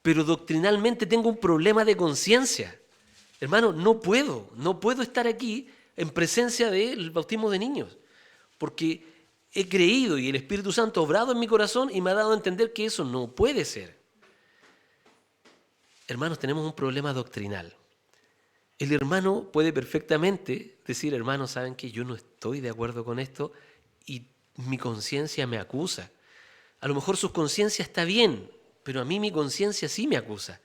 pero doctrinalmente tengo un problema de conciencia. Hermano, no puedo estar aquí en presencia del bautismo de niños, porque he creído y el Espíritu Santo ha obrado en mi corazón y me ha dado a entender que eso no puede ser. Hermanos, tenemos un problema doctrinal. El hermano puede perfectamente decir, hermanos, ¿saben qué? Yo no estoy de acuerdo con esto y mi conciencia me acusa. A lo mejor su conciencia está bien, pero a mí mi conciencia sí me acusa.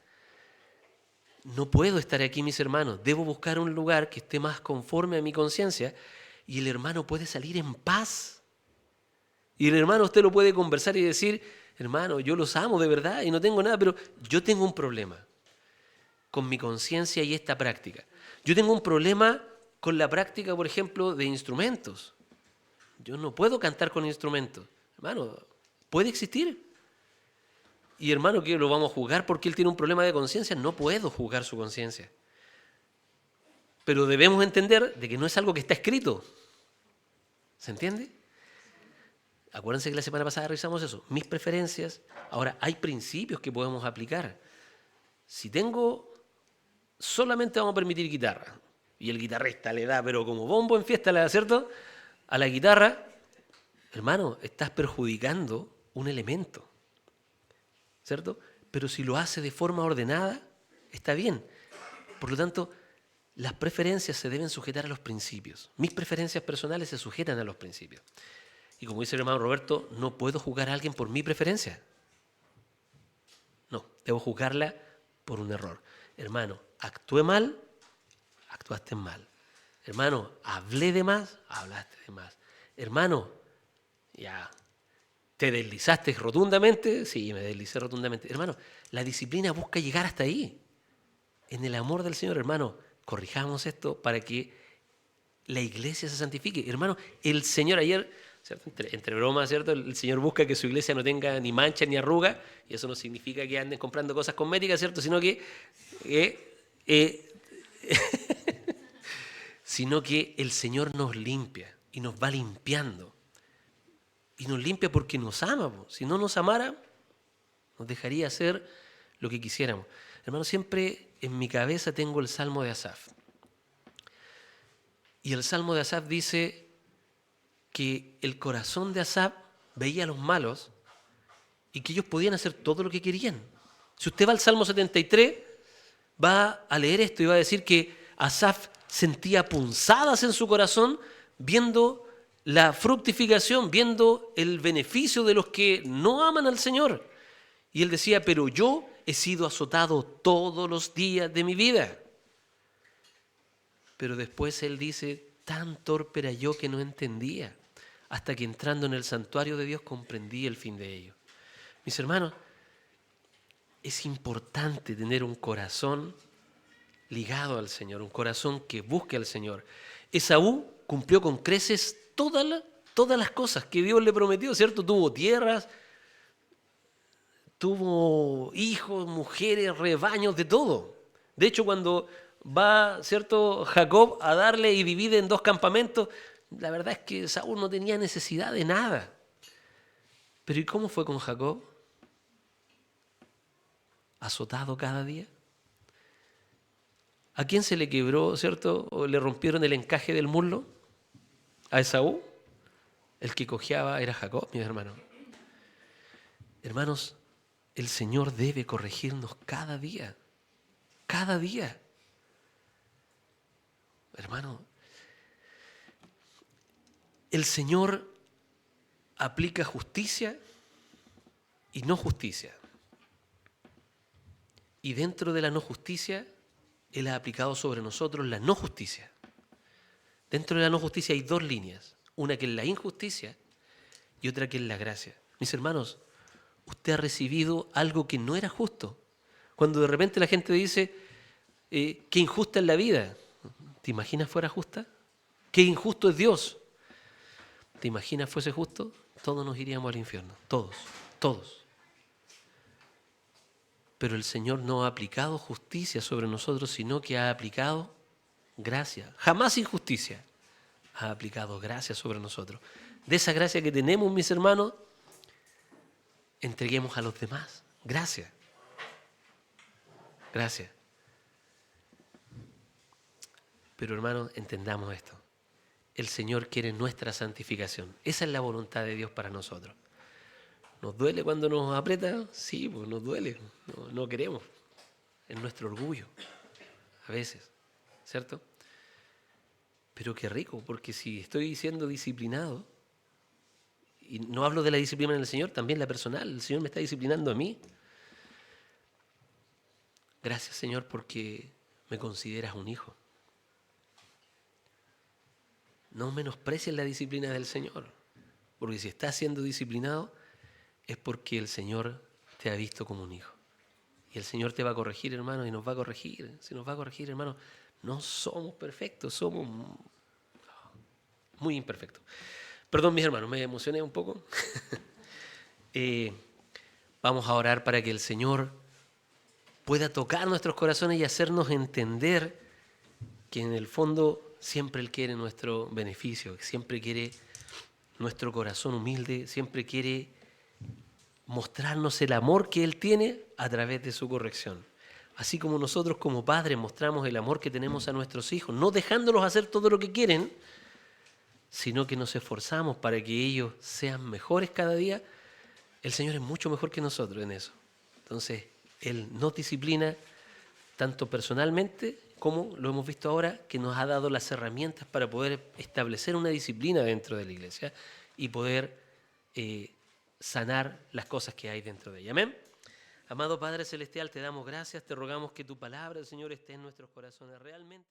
No puedo estar aquí, mis hermanos. Debo buscar un lugar que esté más conforme a mi conciencia y el hermano puede salir en paz. Y el hermano usted lo puede conversar y decir, hermano, yo los amo de verdad y no tengo nada, pero yo tengo un problema con mi conciencia y esta práctica. Yo tengo un problema con la práctica, por ejemplo, de instrumentos. Yo no puedo cantar con instrumentos. Hermano, ¿puede existir? Y hermano, ¿qué lo vamos a juzgar porque él tiene un problema de conciencia? No puedo juzgar su conciencia. Pero debemos entender de que no es algo que está escrito. ¿Se entiende? Acuérdense que la semana pasada revisamos eso. Mis preferencias. Ahora, hay principios que podemos aplicar. Si solamente vamos a permitir guitarra, y el guitarrista le da, pero como bombo en fiesta, ¿le da, cierto? A la guitarra, hermano, estás perjudicando un elemento, ¿cierto? Pero si lo hace de forma ordenada, está bien. Por lo tanto, las preferencias se deben sujetar a los principios. Mis preferencias personales se sujetan a los principios. Y como dice el hermano Roberto, no puedo juzgar a alguien por mi preferencia. No, debo juzgarla por un error. Hermano, actué mal, actuaste mal. Hermano, hablé de más, hablaste de más. Hermano, ya, ¿te deslizaste rotundamente? Sí, me deslicé rotundamente. Hermano, la disciplina busca llegar hasta ahí. En el amor del Señor, hermano, corrijamos esto para que la iglesia se santifique. Hermano, el Señor ayer, ¿cierto? Entre bromas, ¿cierto? El Señor busca que su iglesia no tenga ni mancha ni arruga, y eso no significa que anden comprando cosas cosméticas, ¿cierto? Sino que el Señor nos limpia y nos va limpiando. Y nos limpia porque nos ama. Si no nos amara, nos dejaría hacer lo que quisiéramos. Hermano, siempre en mi cabeza tengo el Salmo de Asaf. Y el Salmo de Asaf dice que el corazón de Asaf veía a los malos y que ellos podían hacer todo lo que querían. Si usted va al Salmo 73, va a leer esto y va a decir que Asaf sentía punzadas en su corazón viendo la fructificación, viendo el beneficio de los que no aman al Señor. Y él decía, pero yo he sido azotado todos los días de mi vida. Pero después él dice, tan torpe era yo que no entendía, hasta que entrando en el santuario de Dios comprendí el fin de ello. Mis hermanos, es importante tener un corazón ligado al Señor, un corazón que busque al Señor. Esaú cumplió con creces todas las cosas que Dios le prometió, ¿cierto? Tuvo tierras, tuvo hijos, mujeres, rebaños, de todo. De hecho, cuando va, ¿cierto?, Jacob a darle y divide en 2 campamentos, la verdad es que Saúl no tenía necesidad de nada. Pero ¿y cómo fue con Jacob? Azotado cada día. ¿A quién se le quebró, cierto, o le rompieron el encaje del muslo? ¿A Esaú? El que cojeaba era Jacob, mis hermanos. Hermanos, el Señor debe corregirnos cada día. Cada día. Hermano, el Señor aplica justicia y no justicia. Y dentro de la no justicia, Él ha aplicado sobre nosotros la no justicia. Dentro de la no justicia hay 2 líneas. Una que es la injusticia y otra que es la gracia. Mis hermanos, usted ha recibido algo que no era justo. Cuando de repente la gente dice, qué injusta es la vida. ¿Te imaginas fuera justa? Qué injusto es Dios. ¿Te imaginas fuese justo? Todos nos iríamos al infierno. Todos, todos. Pero el Señor no ha aplicado justicia sobre nosotros, sino que ha aplicado gracia. Jamás injusticia. Ha aplicado gracia sobre nosotros. De esa gracia que tenemos, mis hermanos, entreguemos a los demás. Gracia. Gracias. Pero hermanos, entendamos esto. El Señor quiere nuestra santificación. Esa es la voluntad de Dios para nosotros. ¿Nos duele cuando nos aprieta? Sí, pues nos duele. No queremos. Es nuestro orgullo. A veces. ¿Cierto? Pero qué rico, porque si estoy siendo disciplinado, y no hablo de la disciplina del Señor, también la personal, el Señor me está disciplinando a mí. Gracias, Señor, porque me consideras un hijo. No menosprecies la disciplina del Señor, porque si estás siendo disciplinado es porque el Señor te ha visto como un hijo. Y el Señor te va a corregir, hermano, y nos va a corregir. Si nos va a corregir, hermano, no somos perfectos, somos muy imperfectos. Perdón, mis hermanos, me emocioné un poco. Vamos a orar para que el Señor pueda tocar nuestros corazones y hacernos entender que en el fondo siempre Él quiere nuestro beneficio, siempre quiere nuestro corazón humilde, siempre quiere mostrarnos el amor que Él tiene a través de su corrección. Así como nosotros como padres mostramos el amor que tenemos a nuestros hijos, no dejándolos hacer todo lo que quieren, sino que nos esforzamos para que ellos sean mejores cada día, el Señor es mucho mejor que nosotros en eso. Entonces, Él nos disciplina tanto personalmente como lo hemos visto ahora, que nos ha dado las herramientas para poder establecer una disciplina dentro de la iglesia y poder sanar las cosas que hay dentro de ella. Amén. Amado Padre Celestial, te damos gracias, te rogamos que tu palabra, Señor, esté en nuestros corazones realmente.